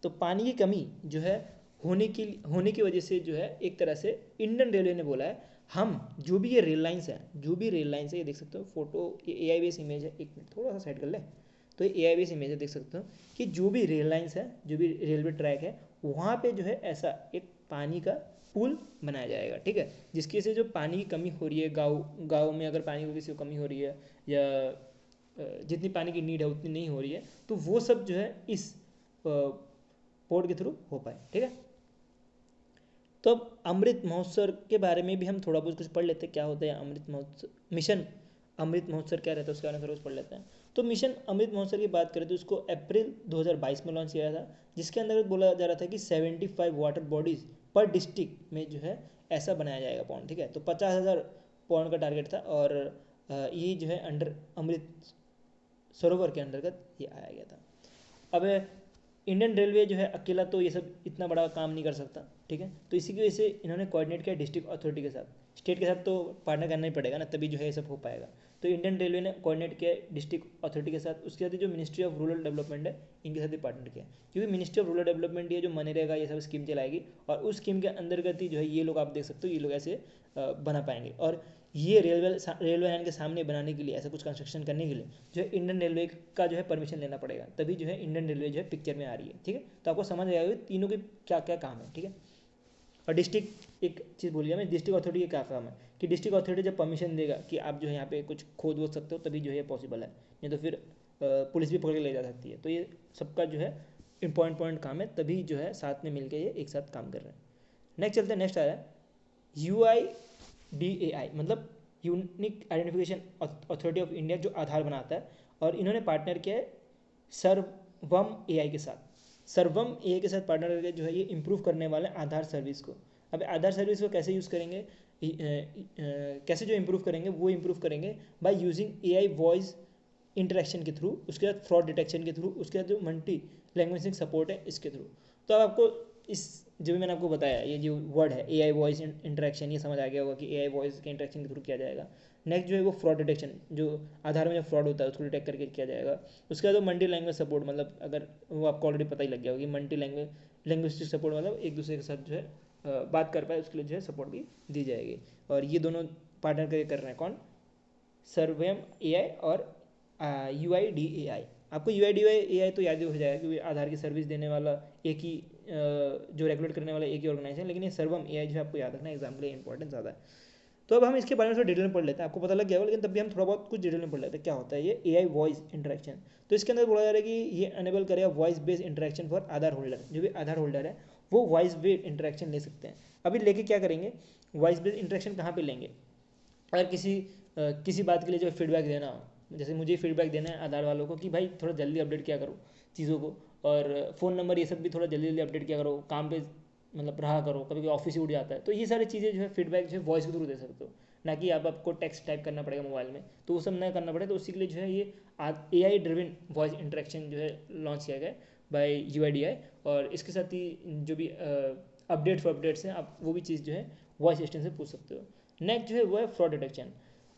तो पानी की कमी जो है होने की वजह से जो है एक तरह से इंडियन रेलवे ने बोला है हम जो भी ये रेल लाइन्स है ये देख सकते हो फोटो, ये AI बेस इमेज है, एक मिनट थोड़ा सा साइड कर ले। तो ये AI बेस इमेज है, देख सकते हो कि जो भी रेल लाइन्स है, जो भी रेलवे ट्रैक है, वहाँ पे जो है ऐसा एक पानी का पूल बनाया जाएगा, ठीक है, जिसकी वजह से जो पानी की कमी हो रही है गाँव में, अगर पानी की किसी को कमी हो रही है या जितनी पानी की नीड है उतनी नहीं हो रही है, तो वो सब जो है इस पोर्ट के थ्रू हो पाए, ठीक है। तो अब अमृत महोत्सव के बारे में भी हम थोड़ा बहुत कुछ पढ़ लेते हैं, क्या होता है अमृत महोत्सव, मिशन अमृत महोत्सव क्या रहता है उसके बारे में थोड़ा पढ़ लेते हैं। तो मिशन अमृत महोत्सव की बात करें तो उसको अप्रैल 2022 में लॉन्च किया था, जिसके अंदर बोला जा रहा था कि 75 वाटर बॉडीज़ पर डिस्ट्रिक्ट में जो है ऐसा बनाया जाएगा पॉन्ड, ठीक है। तो 50,000 पॉन्ड का टारगेट था, और ये जो है अंडर अमृत सरोवर के अंतर्गत ये आया गया था। अब इंडियन रेलवे जो है अकेला तो ये सब इतना बड़ा काम नहीं कर सकता, ठीक है, तो इसी की वजह से इन्होंने कोऑर्डिनेट किया डिस्ट्रिक्ट अथॉरिटी के साथ, स्टेट के साथ तो पार्टनर करना ही पड़ेगा ना, तभी जो है ये सब हो पाएगा। तो इंडियन रेलवे ने कोऑर्डिनेट किया डिस्ट्रिक्ट अथॉरिटी के साथ, उसके साथ जो मिनिस्ट्री ऑफ रूरल डेवलपमेंट है इनके साथ भी पार्टनर किया, क्योंकि मिनिस्ट्री ऑफ रूरल डेवलपमेंट ये जो मनरेगा ये सब स्कीम चलाएगी, और उस स्कीम के अंतर्गत ही जो है ये लोग आप देख सकते हो ये लोग ऐसे बना पाएंगे। और ये रेलवे लाइन के सामने बनाने के लिए, ऐसा कुछ कंस्ट्रक्शन करने के लिए जो है इंडियन रेलवे का जो है परमिशन लेना पड़ेगा, तभी जो है इंडियन रेलवे जो है पिक्चर में आ रही है, ठीक है। तो आपको समझ आएगा कि तीनों के क्या क्या काम है, ठीक है। और डिस्ट्रिक्ट, एक चीज़ भूल गया मैं, डिस्ट्रिक्ट अथॉरिटी का क्या काम है कि डिस्ट्रिक्ट अथॉरिटी जब परमिशन देगा कि आप जो है यहाँ पे कुछ खोद वोद सकते हो तभी जो है पॉसिबल है, नहीं तो फिर पुलिस भी पकड़ के ले जा सकती है। तो ये सबका जो है इंपॉर्टेंट पॉइंट काम है, तभी जो है साथ में मिलकर ये एक साथ काम कर रहे हैं। नेक्स्ट चलते हैं, नेक्स्ट आ रहा है UIDAI, मतलब unique identification authority of India, जो आधार बनाता है, और इन्होंने पार्टनर किया है सर्वम AI के साथ। सर्वम AI के साथ पार्टनर करके जो है ये इम्प्रूव करने वाले आधार सर्विस को। अब आधार सर्विस को कैसे यूज़ करेंगे, कैसे जो इम्प्रूव करेंगे, वो इम्प्रूव करेंगे by using AI voice interaction के थ्रू, उसके बाद फ्रॉड डिटेक्शन के थ्रू, उसके बाद जो मल्टी लैंग्वेजिंग सपोर्ट है इसके थ्रू। तो अब आपको इस जो भी मैंने आपको बताया ये जो वर्ड है AI वॉइस इंटरेक्शन, ये समझ आ गया होगा कि AI वॉइस के इंटरेक्शन के थ्रू किया जाएगा। नेक्स्ट जो है वो फ्रॉड डिटेक्शन, जो आधार में जो फ्रॉड होता है उसको डिटेक्ट करके किया जाएगा। उसके बाद मल्टी लैंग्वेज सपोर्ट, मतलब अगर वो आपको ऑलरेडी पता ही लग गया होगा कि मल्टी लैंग्वेस्टिक सपोर्ट मतलब एक दूसरे के साथ जो है बात कर पाए, उसके लिए जो है सपोर्ट भी दी जाएगी। और ये दोनों पार्टनर करके कर रहे हैं कौन, सर्वेम AI और UIDAI। आपको UIDAI तो याद ही हो जाएगा क्योंकि आधार की सर्विस देने वाला एक ही जो रेगुलेट करने वाला एक ही ऑर्गेनाइजेशन, लेकिन ये सर्वम AI जो है आपको याद रखना है, एग्जाम के लिए इंपॉर्टेंट ज़्यादा है। तो अब हम इसके बारे में थोड़ा डिटेल में पढ़ लेते हैं, आपको पता लग गया होगा, लेकिन तब भी हम थोड़ा बहुत कुछ डिटेल में पढ़ लेते हैं क्या होता है ये AI वॉइस इंटरेक्शन। तो इसके अंदर बोला जा रहा है कि ये अनेबल करेगा voice based interaction for Aadhaar holder, जो भी आधार होल्डर है वो वॉइस बेस्ड इंटरेक्शन ले सकते हैं। अभी लेके क्या करेंगे, वॉइस बेस्ड इंटरेक्शन कहाँ पर लेंगे, अगर किसी बात के लिए जो फीडबैक देना हो, जैसे मुझे फीडबैक देना है आधार वालों को कि भाई थोड़ा जल्दी अपडेट किया करो चीज़ों को, और फ़ोन नंबर ये सब भी थोड़ा जल्दी जल्दी अपडेट किया करो, काम पे मतलब रहा करो, कभी कभी ऑफिस ही उठ जाता है, तो ये सारी चीज़ें जो है फीडबैक जो है वॉइस के थ्रू दे सकते हो, ना कि आपको टेक्स्ट टाइप करना पड़ेगा मोबाइल में, तो वो सब ना करना पड़े। तो उसी के लिए जो है ये AI ड्रिवन वॉइस इंटरेक्शन जो है लॉन्च किया गया बाय UIDAI, और इसके साथ ही जो भी अपडेट्स हैं आप वो भी चीज़ जो है वॉइस असिस्टेंट से पूछ सकते हो। नेक्स्ट जो है वो है फ्रॉड डिटेक्शन।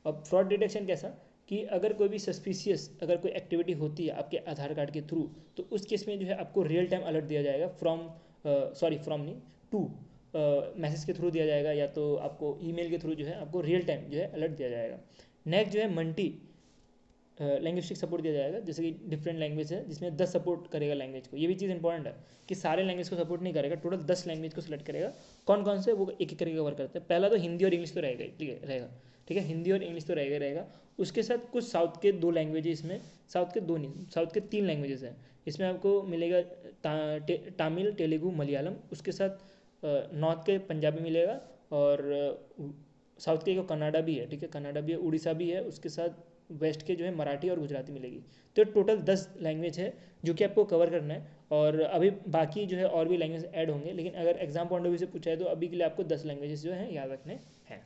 अब फ्रॉड डिटेक्शन कैसा कि अगर कोई भी सस्पिशियस अगर कोई एक्टिविटी होती है आपके आधार कार्ड के थ्रू, तो उस केस में जो है आपको रियल टाइम अलर्ट दिया जाएगा फ्रॉम नहीं टू मैसेज के थ्रू दिया जाएगा, या तो आपको ईमेल के थ्रू जो है आपको रियल टाइम जो है अलर्ट दिया जाएगा। नेक्स्ट जो है मल्टी लैंग्वेस्टिक सपोर्ट दिया जाएगा, जैसे कि डिफरेंट लैंग्वेज है जिसमें 10 सपोर्ट करेगा लैंग्वेज को। ये भी चीज़ इंपॉर्टेंट है कि सारे लैंग्वेज को सपोर्ट नहीं करेगा, टोटल 10 लैंग्वेज को सिलेक्ट करेगा। कौन कौन से वो एक एक करके कवर करते हैं। पहला तो हिंदी और इंग्लिश तो रहेगा, ठीक है, हिंदी और इंग्लिश तो रहेगा। उसके साथ कुछ साउथ के 2 लैंग्वेजेस में, साउथ के 2 नहीं, साउथ के 3 लैंग्वेजेस हैं। इसमें आपको मिलेगा तमिल, तेलुगु, मलयालम। उसके साथ नॉर्थ के पंजाबी मिलेगा, और साउथ के कन्नाडा भी है, ठीक है, कन्नाडा भी है, उड़ीसा भी है। उसके साथ वेस्ट के जो है मराठी और गुजराती मिलेगी। तो टोटल 10 लैंग्वेज है जो कि आपको कवर करना है, और अभी बाकी जो है और भी लैंग्वेज ऐड होंगे, लेकिन अगर एग्जाम पॉइंट ऑफ व्यू से पूछा है तो अभी के लिए आपको 10 लैंग्वेजेस जो है याद रखने हैं।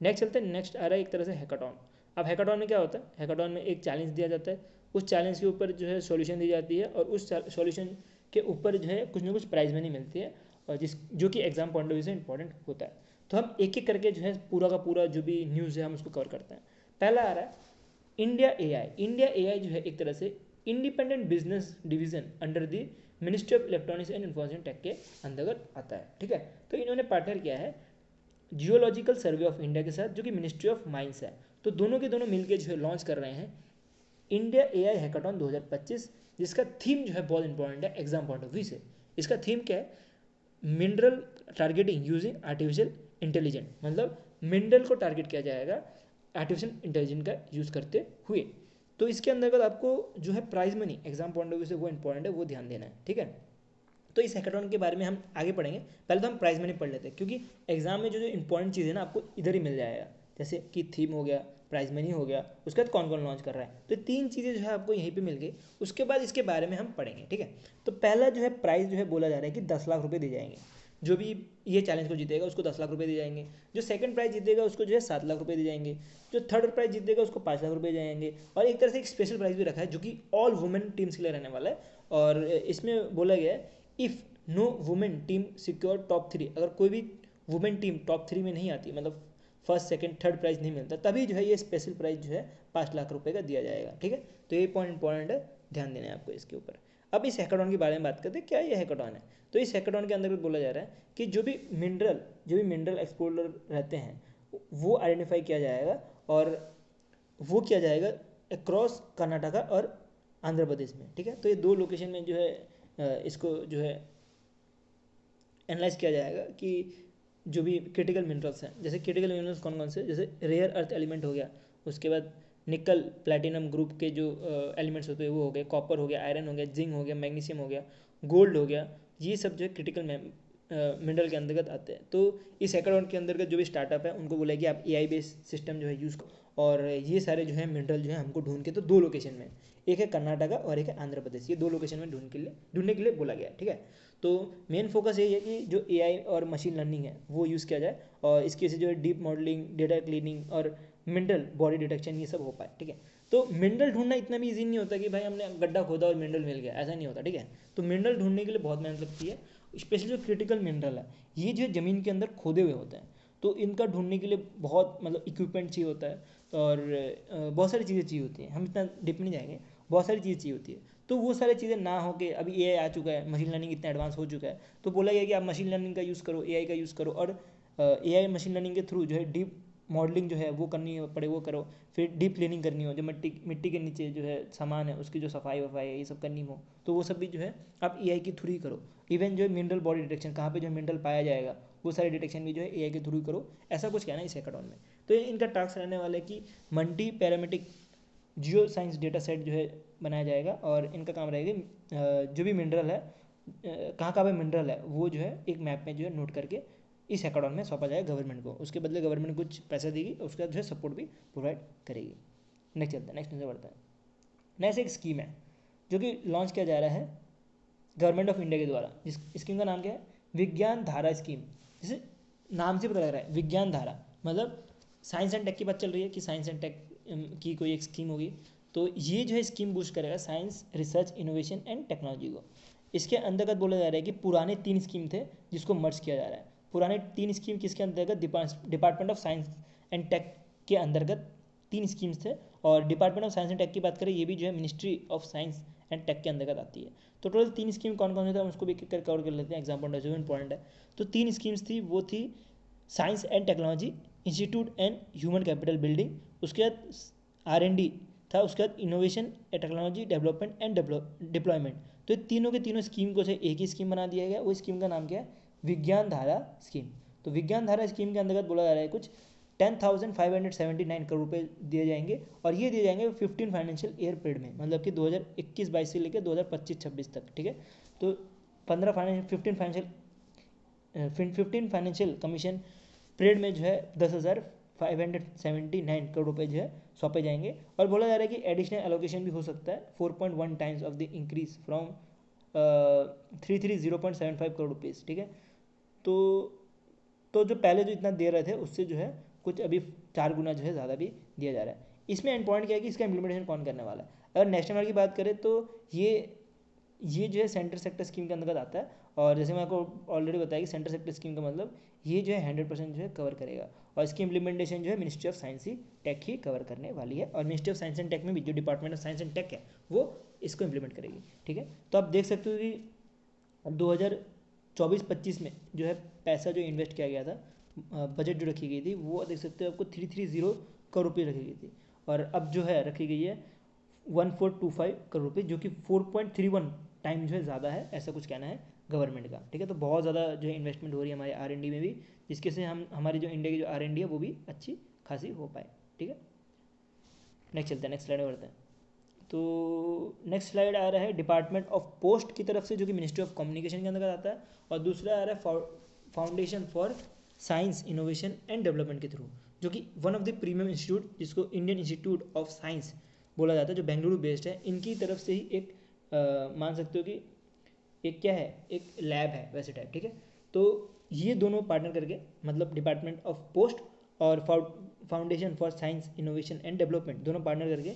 नेक्स्ट चलते हैं, नेक्स्ट आ रहा है एक तरह से हैकाथॉन। अब हैकाथॉन में क्या होता है, हैकाथॉन में एक चैलेंज दिया जाता है, उस चैलेंज के ऊपर जो है सॉल्यूशन दी जाती है, और उस सॉल्यूशन के ऊपर जो है कुछ ना कुछ प्राइज मनी मिलती है, और जो कि एग्जाम पॉइंट ऑफ व्यू से इंपॉर्टेंट होता है। तो हम एक एक करके जो है पूरा का पूरा जो भी न्यूज़ है हम उसको कवर करते हैं। पहला आ रहा है इंडिया एआई। इंडिया एआई जो है एक तरह से independent business division under the ministry of electronics and information take के अंतर्गत आता है, ठीक है। तो इन्होंने पार्टनर किया है जियोलॉजिकल सर्वे ऑफ इंडिया के साथ, जो कि मिनिस्ट्री ऑफ माइंस है। तो दोनों के दोनों मिलकर जो है लॉन्च कर रहे हैं इंडिया एआई हैकाथॉन 2025, जिसका थीम जो है बहुत इंपॉर्टेंट है एग्जाम पॉइंट ऑफ व्यू से। इसका थीम क्या है? Mineral targeting using artificial intelligent, मतलब मिनरल को टारगेट किया जाएगा आर्टिफिशियल इंटेलिजेंस का यूज़ करते हुए। तो इसके अंतर्गत आपको जो है prize money exam point of view से वो इंपॉर्टेंट है, वो ध्यान देना है, ठीक है। तो इस हैकाथॉन के बारे में हम आगे पढ़ेंगे, पहले तो हम प्राइज मनी पढ़ लेते हैं, क्योंकि एग्जाम में जो जो इंपॉर्टेंट चीज़ है ना आपको इधर ही मिल जाएगा, जैसे कि थीम हो गया, प्राइज मनी हो गया, उसके बाद कौन कौन लॉन्च कर रहा है। तो तीन चीज़ें जो है आपको यहीं पे मिल गई, उसके बाद इसके बारे में हम पढ़ेंगे, ठीक है। तो पहला जो है प्राइस जो है बोला जा रहा है कि 10 लाख रुपये दिए जाएंगे, जो भी ये चैलेंज को जीतेगा उसको 10 लाख रुपये दिए जाएंगे। जो सेकंड प्राइज जीतेगा उसको जो है 7 लाख रुपये दिए जाएंगे। जो थर्ड प्राइज जीतेगा उसको 5 लाख रुपये दिए जाएंगे। और एक तरह से एक स्पेशल प्राइज भी रखा है जो कि ऑल वुमेन टीम्स के लिए रहने वाला है। और इसमें बोला गया है if no women team secure top 3, अगर कोई भी वुमेन टीम टॉप 3 में नहीं आती, मतलब फर्स्ट सेकंड थर्ड प्राइज नहीं मिलता, तभी जो है ये स्पेशल प्राइज जो है 5 लाख रुपए का दिया जाएगा, ठीक है। तो ये पॉइंट इंपॉर्टेंट है, ध्यान देना है आपको इसके ऊपर। अब इस हैकाथॉन के बारे में बात करते हैं, क्या ये हैकाथॉन है। तो इस हैकाथॉन के अंदर बोला जा रहा है कि जो भी मिनरल एक्सप्लोरर रहते हैं वो आइडेंटिफाई किया जाएगा, और वो किया जाएगा अक्रॉस कर्नाटका और आंध्र प्रदेश में, ठीक है। तो ये दो लोकेशन में जो है इसको जो है एनालाइज किया जाएगा कि जो भी क्रिटिकल मिनरल्स हैं, जैसे क्रिटिकल मिनरल्स कौन कौन से, जैसे रेयर अर्थ एलिमेंट हो गया, उसके बाद निकल प्लैटिनम ग्रुप के जो एलिमेंट्स होते हैं वो हो गए, कॉपर हो गया, आयरन हो गया, जिंक हो गया, मैग्नीशियम हो गया, गोल्ड हो गया, ये सब जो है क्रिटिकल मिनरल के अंतर्गत आते हैं। तो इस हैकाथॉन के अंतर्गत जो भी स्टार्टअप है उनको बोला कि आप एआई बेस्ड सिस्टम जो है यूज़ करो, और ये सारे जो है मिनरल जो है हमको ढूंढ के, तो दो लोकेशन में, एक है कर्नाटका और एक है आंध्र प्रदेश, ये दो लोकेशन में ढूंढने के लिए बोला गया है, ठीक है। तो मेन फोकस यही है कि जो एआई और मशीन लर्निंग है वो यूज़ किया जाए, और इसकी वजह से जो है डीप मॉडलिंग, डेटा क्लीनिंग और मिनरल बॉडी डिटेक्शन ये सब हो पाए, ठीक है। तो मिनरल ढूंढना इतना भी ईजी नहीं होता कि भाई हमने गड्ढा खोदा और मिनरल मिल गया, ऐसा नहीं होता, ठीक है। तो मिनरल ढूंढने के लिए बहुत मेहनत लगती है, स्पेशली जो क्रिटिकल मिनरल है ये जो ज़मीन के अंदर खोदे हुए होते हैं, तो इनका ढूंढने के लिए बहुत मतलब इक्विपमेंट चाहिए होता है, और बहुत सारी चीज़ें चाहिए होती हैं, हम इतना डिप नहीं जाएंगे, बहुत सारी चीज़ें चाहिए होती है। तो वो सारी चीज़ें ना हो के अभी एआई आ चुका है, मशीन लर्निंग इतना एडवांस हो चुका है, तो बोला गया कि आप मशीन लर्निंग का यूज़ करो, एआई का यूज़ करो, और एआई मशीन लर्निंग के थ्रू जो है डीप मॉडलिंग जो है वो करनी पड़े, वो करो। फिर डीप क्लीनिंग करनी हो, जो मिट्टी के नीचे जो है सामान है उसकी जो सफाई वफाई है ये सब करनी हो, तो वो सब भी जो है आप एआई के थ्रू ही करो। इवन जो है मिनरल बॉडी डिटेक्शन, कहाँ पे जो मिनरल पाया जाएगा वो सारे डिटेक्शन भी जो है एआई के थ्रू ही करो, ऐसा कुछ कहना है इस हैकाथॉन में। तो इनका टास्क रहने वाला है कि multi parametric geo science data set जो है बनाया जाएगा, और इनका काम रहेगा जो भी मिनरल है, कहाँ कहाँ पे मिनरल है वो जो है एक मैप में जो है नोट करके इस हैकाथॉन में सौंपा जाएगा गवर्नमेंट को। उसके बदले गवर्नमेंट कुछ पैसा देगी और उसका जो है सपोर्ट भी प्रोवाइड करेगी। नेक्स्ट चलता है, नेक्स्ट से बढ़ता है। नेक्स्ट एक स्कीम है जो कि लॉन्च किया जा रहा है गवर्नमेंट ऑफ इंडिया के द्वारा, जिस स्कीम का नाम क्या है, विज्ञान धारा स्कीम। जैसे नाम से पता लग रहा है विज्ञान धारा, मतलब साइंस एंड टेक की बात चल रही है कि साइंस एंड टेक की कोई एक स्कीम होगी। तो ये जो है स्कीम बूस्ट करेगा science, research, innovation and technology को। इसके अंतर्गत बोला जा रहा है कि पुराने 3 स्कीम थे जिसको मर्ज किया जा रहा है। पुराने 3 स्कीम किसके अंतर्गत, department of science and tech के अंतर्गत 3 स्कीम्स थे, और department of science and tech की बात करें ये भी जो है ministry of science and tech के अंतर्गत आती है। तो टोटल 3 स्कीम कौन कौन से थे हम उसको भी एक एक कवर कर लेते हैं, एग्जाम पॉइंट जो इंपॉर्टेंट है। तो 3 स्कीम्स थी, वो थी science and technology institute and human capital building, उसके बाद R&D था, उसके बाद innovation, technology development and deployment. तो ये तीनों के तीनों स्कीम को से एक ही स्कीम बना दिया गया। वो स्कीम का नाम क्या है, विज्ञान धारा स्कीम। तो विज्ञान धारा स्कीम के अंतर्गत बोला जा रहा है कुछ 10,579 करोड़ रुपए दिए जाएंगे, और ये दिए जाएंगे 15 फाइनेंशियल ईयर पीरियड में, मतलब कि 2021-22 से लेकर 2025-26 तक, ठीक है। तो 15 फाइनेंशियल कमीशन पीरियड में जो है 10,579 करोड़ रुपए जो है सौंपे जाएंगे। और बोला जा रहा है कि एडिशनल एलोकेशन भी हो सकता है 4.1 times of the increase from 330.75 crore rupees, ठीक है। तो जो पहले जो इतना दे रहे थे उससे जो है कुछ अभी 4 गुना जो है ज़्यादा भी दिया जा रहा है। इसमें एंड पॉइंट क्या है कि इसका इम्प्लीमेंटेशन कौन करने वाला है। अगर नेशनल की बात करें तो ये ये जो है सेंटर सेक्टर स्कीम के अंतर्गत आता है। और जैसे मैं आपको ऑलरेडी बताया कि सेंटर सेक्टर स्कीम का मतलब ये जो है 100% जो है कवर करेगा। और इसकी इम्प्लीमेंटेशन जो है मिनिस्ट्री ऑफ साइंस ही टेक ही कवर करने वाली है। और ministry of science and tech में भी जो department of science and tech है वो इसको इम्प्लीमेंट करेगी। ठीक है, तो आप देख सकते हो कि 2024-25 में जो है पैसा जो इन्वेस्ट किया गया था, बजट जो रखी गई थी वो देख सकते हो आपको 330 करोड़ रुपये रखी गई थी। और अब जो है रखी गई है 1425 करोड़ रुपये, जो कि 4.31 टाइम जो है ज़्यादा है, ऐसा कुछ कहना है गवर्नमेंट का। ठीक है, तो बहुत ज़्यादा जो है इन्वेस्टमेंट हो रही है हमारे R&D में भी, जिसके से हम हमारी जो इंडिया की जो R&D है वो भी अच्छी खासी हो पाए। ठीक है, नेक्स्ट चलते हैं, नेक्स्ट स्लाइड में बढ़ते हैं। तो नेक्स्ट स्लाइड आ रहा है डिपार्टमेंट ऑफ पोस्ट की तरफ से, जो कि मिनिस्ट्री ऑफ कम्युनिकेशन के अंतर्गत आता है। और दूसरा आ रहा है foundation for science innovation and development के थ्रू, जो कि one of the premium institute जिसको इंडियन इंस्टीट्यूट ऑफ साइंस बोला जाता है, जो बेंगलुरु बेस्ड है, इनकी तरफ से ही एक मान सकते हो कि एक क्या है, एक लैब है वैसे टाइप। ठीक है, तो ये दोनों पार्टनर करके, मतलब डिपार्टमेंट ऑफ पोस्ट और foundation for science innovation and development, दोनों पार्टनर करके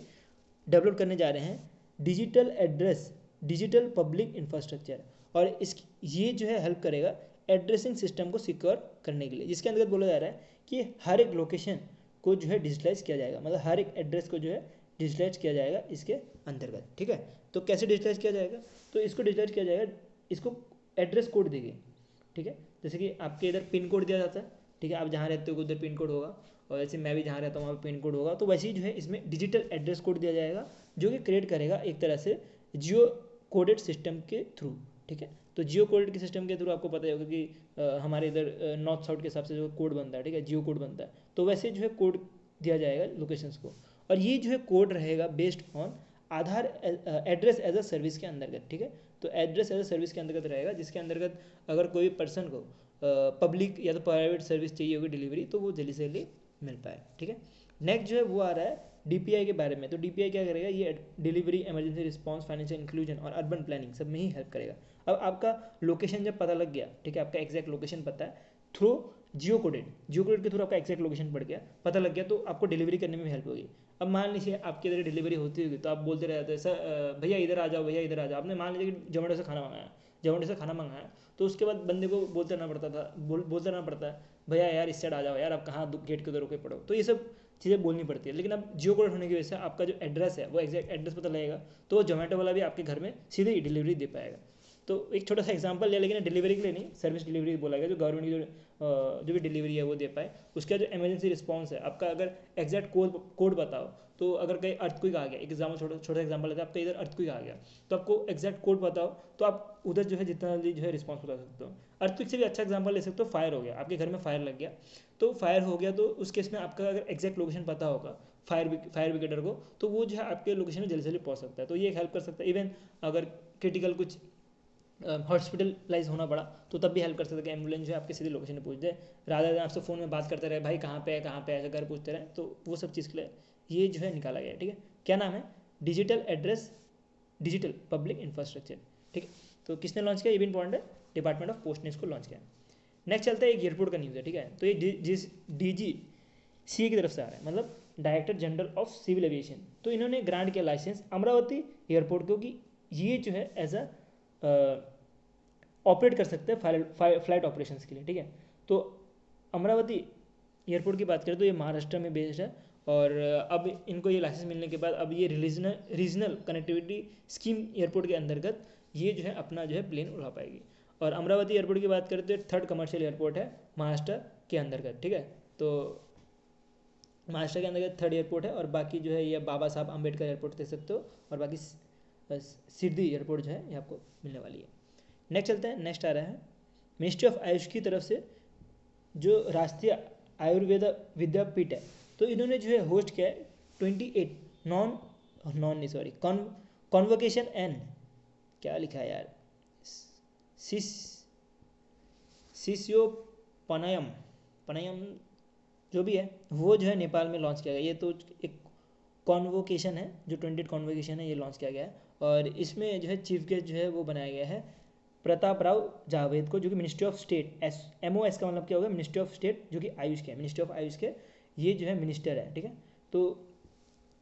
डेवलप करने जा रहे हैं digital address, digital public infrastructure. और इस ये जो है हेल्प करेगा एड्रेसिंग सिस्टम को सिक्योर करने के लिए, जिसके अंतर्गत बोला जा रहा है कि हर एक लोकेशन को जो है डिजिटलाइज किया जाएगा, मतलब हर एक एड्रेस को जो है डिजिटलाइज किया जाएगा इसके अंतर्गत। ठीक है, तो कैसे डिजिटलाइज किया जाएगा, तो इसको डिजिटलाइज किया जाएगा, इसको एड्रेस कोड देंगे। ठीक है, जैसे कि आपके इधर पिन कोड दिया जाता है। ठीक है, आप जहाँ रहते हो उधर पिन कोड होगा, और ऐसे मैं भी जहाँ रहता हूँ वहाँ पे पिन कोड होगा। तो वैसे ही जो है इसमें डिजिटल एड्रेस कोड दिया जाएगा, जो कि क्रिएट करेगा एक तरह से जियो कोडेड सिस्टम के थ्रू। ठीक है, तो जियो कोडेड के सिस्टम के थ्रू आपको पता ही होगा कि हमारे इधर नॉर्थ साउथ के हिसाब से जो कोड बनता है, ठीक है, जियो कोड बनता है, तो वैसे जो है कोड दिया जाएगा लोकेशंस को। और ये जो है कोड रहेगा based on Aadhaar address as a service के अंतर्गत। ठीक है, तो एड्रेस एज अ सर्विस के अंतर्गत रहेगा, जिसके अंतर्गत अगर कोई पर्सन को पब्लिक या तो प्राइवेट सर्विस चाहिए होगी डिलीवरी, तो वो जल्दी से जल्दी मिल पाए। ठीक है, नेक्स्ट जो है वो आ रहा है DPI के बारे में। तो DPI क्या करेगा, ये delivery, emergency response, financial inclusion और अर्बन प्लानिंग सब में ही हेल्प करेगा। अब आपका लोकेशन जब पता लग गया, ठीक है, आपका एग्जैक्ट लोकेशन पता है, थ्रू जियो कोडेड के थ्रू आपका एग्जैक्ट लोकेशन पता लग गया, तो आपको डिलीवरी करने में भी हेल्प होगी। अब मान लीजिए आपके इधर डिलीवरी होती होगी, तो आप बोलते रहते हैं सर भैया इधर आ जाओ, भैया इधर आ जाओ। आपने मान लीजिए कि जोमेटो से खाना मंगाया, तो उसके बाद बंदे को बोलते रहना पड़ता था, बोलते रहना पड़ता है भैया यार इस साइड आ जाओ यार, आप कहाँ गेट के उधर रुके पड़ो। तो ये सब चीज़ें बोलनी पड़ती है। लेकिन अब जियो कोड होने की वजह से आपका जो एड्रेस है वो एग्जैक्ट एड्रेस पता लगेगा, तो वो जोमेटो वाला भी आपके घर में सीधे ही डिलीवरी दे पाएगा। तो एक छोटा सा एग्जांपल लिया, लेकिन डिलीवरी के लिए नहीं, सर्विस डिलीवरी बोला गया, जो गवर्नमेंट की जो भी डिलीवरी है वो दे पाए। उसका जो इमरजेंसी रिस्पांस है आपका, अगर एग्जैक्ट कोड बताओ, तो अगर कहीं अर्थक्वेक आ गया, एग्जाम्पल छोटा एग्जाम्पल लेते हैं, आपका इधर अर्थक्वेक आ गया, तो आपको एग्जैक्ट कोड बताओ, तो आप उधर जो है जितना जल्दी जो है रिस्पांस बता सकते हो। अर्थक्वेक से भी अच्छा एग्जाम्पल ले सकते हो, फायर हो गया, आपके घर में फायर लग गया, तो फायर हो गया, तो उस केस में आपका अगर एग्जैक्ट लोकेशन पता होगा फायर ब्रिगेडर को, तो वो जो है आपके लोकेशन में जल्दी से जल्दी पहुँच सकता है। तो ये हेल्प कर सकता है। इवन अगर क्रिटिकल कुछ हॉस्पिटलाइज होना पड़ा, तो तब भी हेल्प कर सकते हैं कि एम्बुलेंस जो है आपके सीधे लोकेशन पे पहुँच जाए, राधा देन आपसे फ़ोन में बात करते रहे भाई कहाँ पे है ऐसा घर पूछते रहे। तो वो सब चीज़ के लिए ये जो है निकाला गया है। ठीक है, क्या नाम है, digital address, digital public infrastructure. ठीक है, तो किसने लॉन्च किया, ये भी इंपॉर्टेंट है, डिपार्टमेंट ऑफ पोस्ट ने इसको लॉन्च किया। नेक्स्ट चलता है एक एयरपोर्ट का न्यूज़ है। ठीक है, तो ये DGCA की तरफ से आ रहा है, मतलब director general of civil aviation. तो इन्होंने ग्रांट किया लाइसेंस अमरावती एयरपोर्ट को, कि ये जो है एज अ ऑपरेट कर सकते हैं फ्लाइट ऑपरेशंस के लिए। ठीक है, तो अमरावती एयरपोर्ट की बात करें तो ये महाराष्ट्र में बेस्ड है, और अब इनको ये लाइसेंस मिलने के बाद अब ये रीजनल कनेक्टिविटी स्कीम एयरपोर्ट के अंतर्गत ये जो है अपना जो है प्लेन उड़ा पाएगी। और अमरावती एयरपोर्ट की बात करें तो थर्ड कमर्शियल एयरपोर्ट है महाराष्ट्र के अंतर्गत। ठीक है, तो महाराष्ट्र के अंतर्गत थर्ड एयरपोर्ट है, और बाकी जो है ये बाबा साहब अम्बेडकर एयरपोर्ट देख सकते हो, और बाकी सिद्धि एयरपोर्ट जो है ये आपको मिलने वाली है। नेक्स्ट चलते हैं, नेक्स्ट आ रहा है मिनिस्ट्री ऑफ आयुष की तरफ से जो राष्ट्रीय आयुर्वेद विद्यापीठ है, तो इन्होंने जो है होस्ट किया है 28 कॉन्वोकेशन एंड क्या लिखा है यार, सिसियो पनयम जो भी है वो जो है नेपाल में लॉन्च किया गया। ये तो एक कॉन्वोकेशन है, जो 28 कॉन्वोकेशन है ये लॉन्च किया गया है, और इसमें जो है चीफ गेस्ट जो है वो बनाया गया है प्रताप राव जावेद को, जो कि मिनिस्ट्री ऑफ स्टेट, MOS का मतलब क्या होगा, मिनिस्ट्री ऑफ स्टेट, जो कि आयुष के, मिनिस्ट्री ऑफ आयुष के ये जो है मिनिस्टर है। ठीक है, तो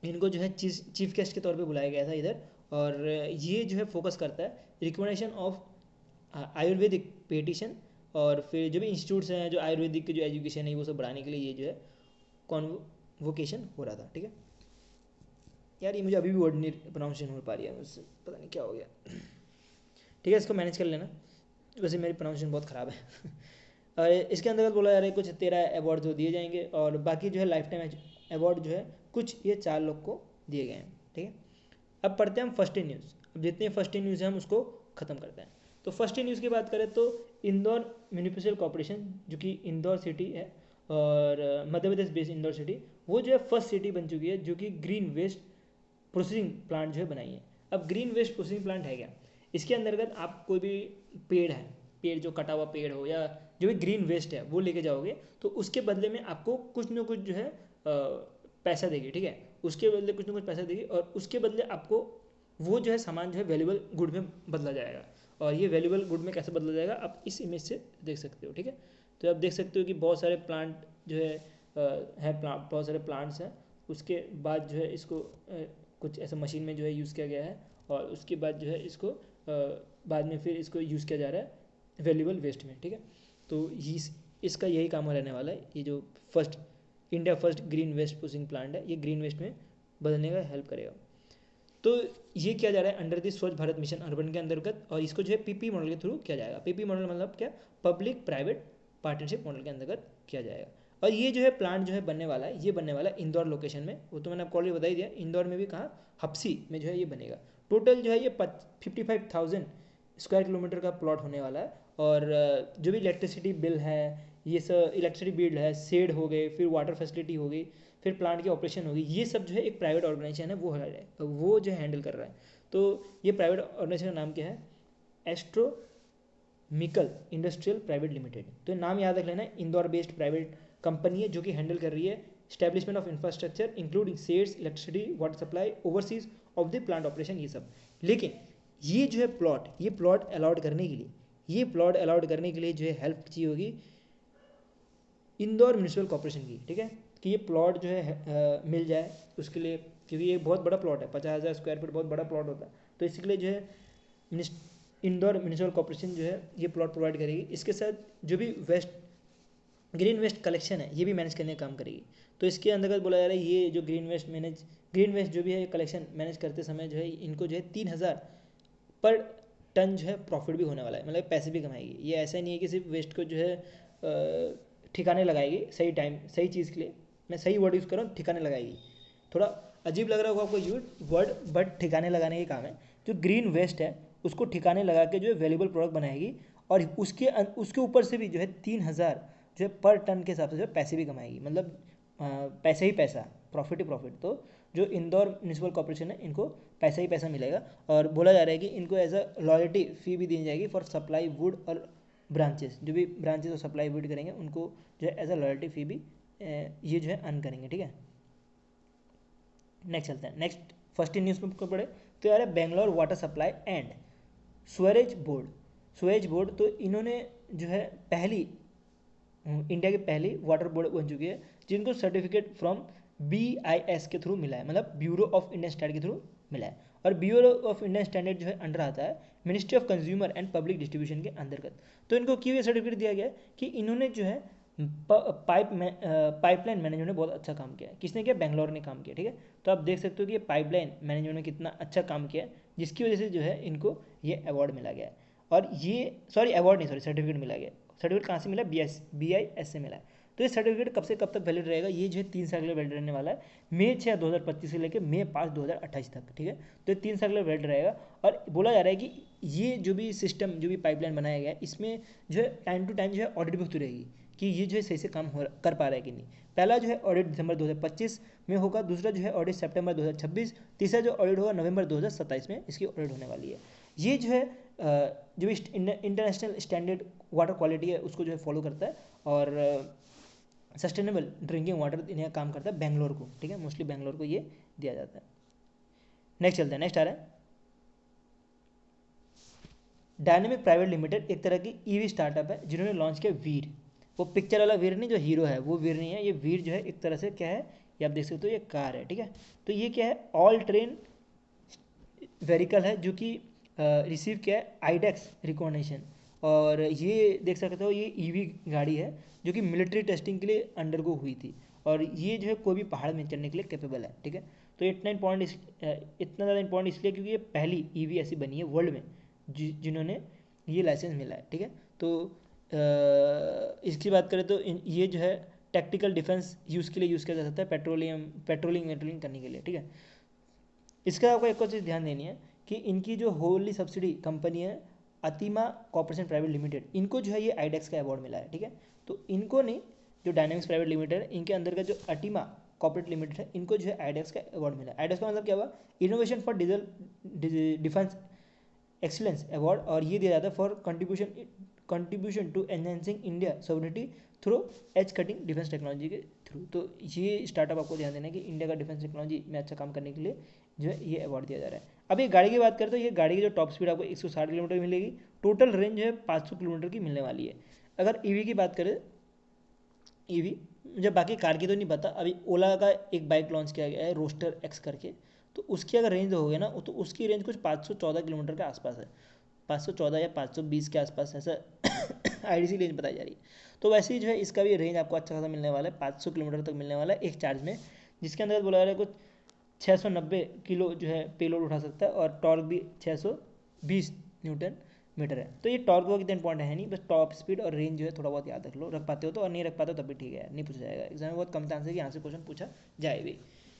इनको जो है चीफ गेस्ट के तौर पे बुलाया गया था इधर, और ये जो है फोकस करता है रिकमेंडेशन ऑफ आयुर्वेदिक पेटिशन, और फिर जो भी इंस्टीट्यूट्स हैं जो आयुर्वेदिक की जो एजुकेशन है वो सब बढ़ाने के लिए ये जो है कॉन्वोकेशन हो रहा था, ठीक है यार। ये मुझे अभी भी वर्ड नहीं प्रोनाउंसिएशन हो पा रही है मुझसे, पता नहीं क्या हो गया। ठीक है, इसको मैनेज कर लेना, वैसे मेरी प्रोनाउंसिएशन बहुत ख़राब है। और इसके अंतर्गत बोला जा रहा है कुछ 13 अवार्ड जो दिए जाएंगे, और बाकी जो है लाइफ टाइम अवार्ड जो है कुछ ये 4 लोग को दिए गए हैं, ठीक है। अब पढ़ते हैं हम फर्स्ट इन न्यूज़। अब जितने फर्स्ट इन न्यूज़ हैं हम उसको ख़त्म करते हैं। तो फर्स्ट इन न्यूज़ की बात करें तो इंदौर म्यूनिसिपल कॉर्पोरेशन, जो कि इंदौर सिटी है और मध्य प्रदेश बेस्ड इंदौर सिटी, वो जो है फर्स्ट सिटी बन चुकी है जो कि ग्रीन वेस्ट प्रोसेसिंग प्लांट जो है बनाई है। अब ग्रीन वेस्ट प्रोसेसिंग प्लांट है क्या, इसके अंतर्गत आप कोई भी पेड़ है, पेड़ जो कटा हुआ पेड़ हो या जो भी ग्रीन वेस्ट है वो लेके जाओगे तो उसके बदले में आपको कुछ ना कुछ जो है पैसा देगी, ठीक है। उसके बदले कुछ ना कुछ पैसा देगी और उसके बदले आपको वो जो है सामान जो है वैल्यूबल गुड में बदला जाएगा। और ये वैल्यूबल गुड में कैसे बदला जाएगा आप इस इमेज से देख सकते हो, ठीक है। तो आप देख सकते हो कि बहुत सारे प्लांट जो है बहुत सारे प्लांट्स हैं। उसके बाद जो है इसको कुछ ऐसा मशीन में जो है यूज़ किया गया है, और उसके बाद जो है इसको बाद में फिर इसको यूज़ किया जा रहा है वैल्यूबल वेस्ट में, ठीक है। तो इसका यही काम रहने वाला है। ये जो India first green waste processing plant है, ये ग्रीन वेस्ट में बदलने का हेल्प करेगा। तो ये किया जा रहा है अंडर द स्वच्छ भारत मिशन अर्बन के अंतर्गत, और इसको जो है पीपी मॉडल के थ्रू किया जाएगा। पीपी मॉडल मतलब क्या, पब्लिक प्राइवेट पार्टनरशिप मॉडल के अंतर्गत किया जाएगा। और ये जो है प्लांट जो है बनने वाला है, ये बनने वाला है इंदौर लोकेशन में। वो तो मैंने आपको ऑलरेडी बता ही दिया, इंदौर में भी कहाँ, हप्सी में जो है ये बनेगा। टोटल जो है ये 55,000 स्क्वायर किलोमीटर का प्लॉट होने वाला है। और जो भी इलेक्ट्रिसिटी बिल है, ये सब इलेक्ट्रिसिटी बिल है, शेड हो गए, फिर वाटर फैसिलिटी हो गई, फिर प्लांट की ऑपरेशन होगी, ये सब जो है एक प्राइवेट ऑर्गेनाइजेशन है वो जो है हैंडल कर रहा है। तो ये प्राइवेट ऑर्गेनाइजेशन का नाम क्या है, एस्ट्रोमिकल इंडस्ट्रियल प्राइवेट लिमिटेड। तो नाम याद रख लेना, इंदौर बेस्ड प्राइवेट कंपनी है जो कि हैंडल कर रही है establishment of infrastructure including shades, electricity, water supply, overseas of the plant operation, ये सब। लेकिन ये जो है ये प्लॉट अलाउड करने के लिए, जो है हेल्प चाहिए होगी इंदौर म्यूनिसिपल कॉर्पोरेशन की, ठीक है। कि ये प्लॉट जो है मिल जाए उसके लिए, क्योंकि ये बहुत बड़ा प्लॉट है, 50,000 स्क्वायर फीट बहुत बड़ा प्लॉट होता है। तो इसके लिए जो है इंदौर म्यूनिसिपल कॉर्पोरेशन जो है ये प्लॉट प्रोवाइड करेगी। इसके साथ जो भी ग्रीन वेस्ट कलेक्शन है ये भी मैनेज करने का काम करेगी। तो इसके अंतर्गत बोला जा रहा है ये जो ग्रीन वेस्ट जो भी है कलेक्शन मैनेज करते समय जो है इनको जो है 3,000 पर टन जो है प्रॉफिट भी होने वाला है, मतलब पैसे भी कमाएगी। ये ऐसा नहीं है कि सिर्फ वेस्ट को जो है ठिकाने लगाएगी सही चीज़ के लिए, मैं सही वर्ड यूज़ कर रहा हूँ, ठिकाने लगाएगी। थोड़ा अजीब लग रहा होगा आपको वर्ड, बट ठिकाने लगाने के काम है। जो ग्रीन वेस्ट है उसको ठिकाने लगा के जो है वैल्यूबल प्रोडक्ट बनाएगी, और उसके ऊपर से भी जो है 3,000 जो है पर टन के हिसाब से जो है पैसे भी कमाएगी। मतलब पैसे ही पैसा, प्रॉफिट ही प्रॉफिट। तो जो इंदौर म्यूनिसिपल कॉर्पोरेशन है इनको पैसा ही पैसा मिलेगा। और बोला जा रहा है कि इनको एज अ लॉयल्टी फ़ी भी दी जाएगी फॉर सप्लाई वुड और ब्रांचेस, जो भी ब्रांचेस और सप्लाई वुड करेंगे उनको जो है एज अ लॉयल्टी फ़ी भी ये जो है अर्न करेंगे, ठीक है। नेक्स्ट चलते हैं, नेक्स्ट फर्स्ट इन न्यूज़ को पढ़े तो यार है Bangalore water supply and sewerage board. तो इन्होंने जो है इंडिया की पहली वाटर बोर्ड बन चुकी है जिनको सर्टिफिकेट फ्रॉम BIS के थ्रू मिला है, मतलब ब्यूरो ऑफ इंडियन स्टैंडर्ड के थ्रू मिला है। और ब्यूरो ऑफ इंडियन स्टैंडर्ड जो है अंडर आता है ministry of consumer and public distribution के अंतर्गत। तो इनको क्यों ये सर्टिफिकेट दिया गया है कि इन्होंने जो है पाइपलाइन मैनेजमेंट में बहुत अच्छा काम किया है। किसने किया, बेंगलोर ने काम किया, ठीक है। तो आप देख सकते हो कि ये पाइपलाइन मैनेजमेंट में कितना अच्छा काम किया है, जिसकी वजह से जो है इनको ये अवार्ड मिला गया है। और ये सर्टिफिकेट मिला गया। सर्टिफिकेट कहाँ से मिला, BIS से मिला है। तो ये सर्टिफिकेट कब से कब तक वैलिड रहेगा, ये जो है 3 साल के लिए वैलिड रहने वाला है, May 6, 2025 से लेकर May 5, 2028 तक, ठीक है। तो ये 3 साल के लिए वैलिड रहेगा। और बोला जा रहा है कि ये जो भी सिस्टम, जो भी पाइपलाइन बनाया गया है, इसमें जो है टाइम टू टाइम जो है ऑडिट भी होती रहेगी कि ये जो है सही से काम कर पा रहा है कि नहीं। पहला जो है ऑडिट दिसंबर 2025 में होगा, दूसरा जो है ऑडिट सितंबर 2026, तीसरा जो ऑडिट होगा नवंबर 2027 में इसकी ऑडिट होने वाली है। ये जो है जो इंटरनेशनल स्टैंडर्ड वाटर क्वालिटी है उसको जो है फॉलो करता है, और सस्टेनेबल ड्रिंकिंग वाटर इन्हें काम करता है बेंगलोर को, ठीक है। मोस्टली बेंगलोर को ये दिया जाता है। नेक्स्ट चलते हैं, नेक्स्ट आ रहा है डायनेमिक प्राइवेट लिमिटेड, एक तरह की EV स्टार्टअप है जिन्होंने लॉन्च किया वीर। वो पिक्चर वाला वीर नहीं जो हीरो है, वो वीर नहीं है, ये वीर जो है एक तरह से क्या है, ये आप देख सकते हो ये कार है, ठीक है। तो ये क्या है, ऑल ट्रेन व्हीकल है जो कि रिसीव किया है आईडेक्स रिकॉग्निशन। और ये देख सकते हो ये ईवी गाड़ी है जो कि मिलिट्री टेस्टिंग के लिए अंडरगो हुई थी, और ये जो है कोई भी पहाड़ में चढ़ने के लिए कैपेबल है, ठीक है। तो इतना इतना ज़्यादा इंपॉर्टेंट इसलिए क्योंकि ये पहली ईवी ऐसी बनी है वर्ल्ड में जिन्होंने ये लाइसेंस मिला है, ठीक है। तो इसकी बात करें तो ये जो है टैक्टिकल डिफेंस यूज़ के लिए यूज़ किया जा सकता है, पेट्रोलिंग करने के लिए, ठीक है। इसका आपको एक और चीज़ ध्यान देनी है कि इनकी जो होली सब्सिडी कंपनी है अतिमा कॉर्पोरेशन प्राइवेट लिमिटेड, इनको जो है ये आईडेक्स का अवार्ड मिला है, ठीक है। तो इनको नहीं, जो डायनेमिक्स प्राइवेट लिमिटेड है इनके अंदर का जो अतिमा कॉर्पोरेट लिमिटेड है इनको जो है आईडेक्स का अवार्ड मिला है। आईडेक्स का मतलब क्या हुआ, innovation for defence excellence award, और ये दिया जाता है for contribution to enhancing India sovereignty through edge cutting defence technology के थ्रू। तो ये स्टार्टअप आपको ध्यान देना है कि इंडिया का डिफेंस टेक्नोलॉजी में अच्छा काम करने के लिए जो है ये अवार्ड दिया जा रहा है। अब ये गाड़ी की बात करें तो ये गाड़ी की जो टॉप स्पीड आपको 160 किलोमीटर मिलेगी, टोटल रेंज जो है 500 किलोमीटर की मिलने वाली है। अगर ईवी की बात करें, ईवी मुझे बाकी कार की तो नहीं पता, अभी ओला का एक बाइक लॉन्च किया गया है रोस्टर एक्स करके, तो उसकी अगर रेंज होगी ना तो उसकी रेंज कुछ 514 किलोमीटर के आसपास है, 514 या 520 के आसपास ऐसा आईडीसी रेंज बताई जा रही है। तो वैसे ही जो है इसका भी रेंज आपको अच्छा खासा मिलने वाला है, 500 किलोमीटर तक मिलने वाला है एक चार्ज में, जिसके अंदर बोला जा रहा है कुछ 690 किलो जो है पेलोड उठा सकता है, और टॉर्क भी 620 न्यूटन मीटर है। तो ये टॉर्क वो कितना इंपॉर्टेंट है नहीं, बस टॉप स्पीड और रेंज जो है थोड़ा बहुत याद रख लो, रख पाते हो तो, और नहीं रख पाते हो तब भी ठीक है, नहीं पूछा जाएगा एग्जाम में, बहुत कम चांस है कि यहाँ से क्वेश्चन पूछा जाए भी।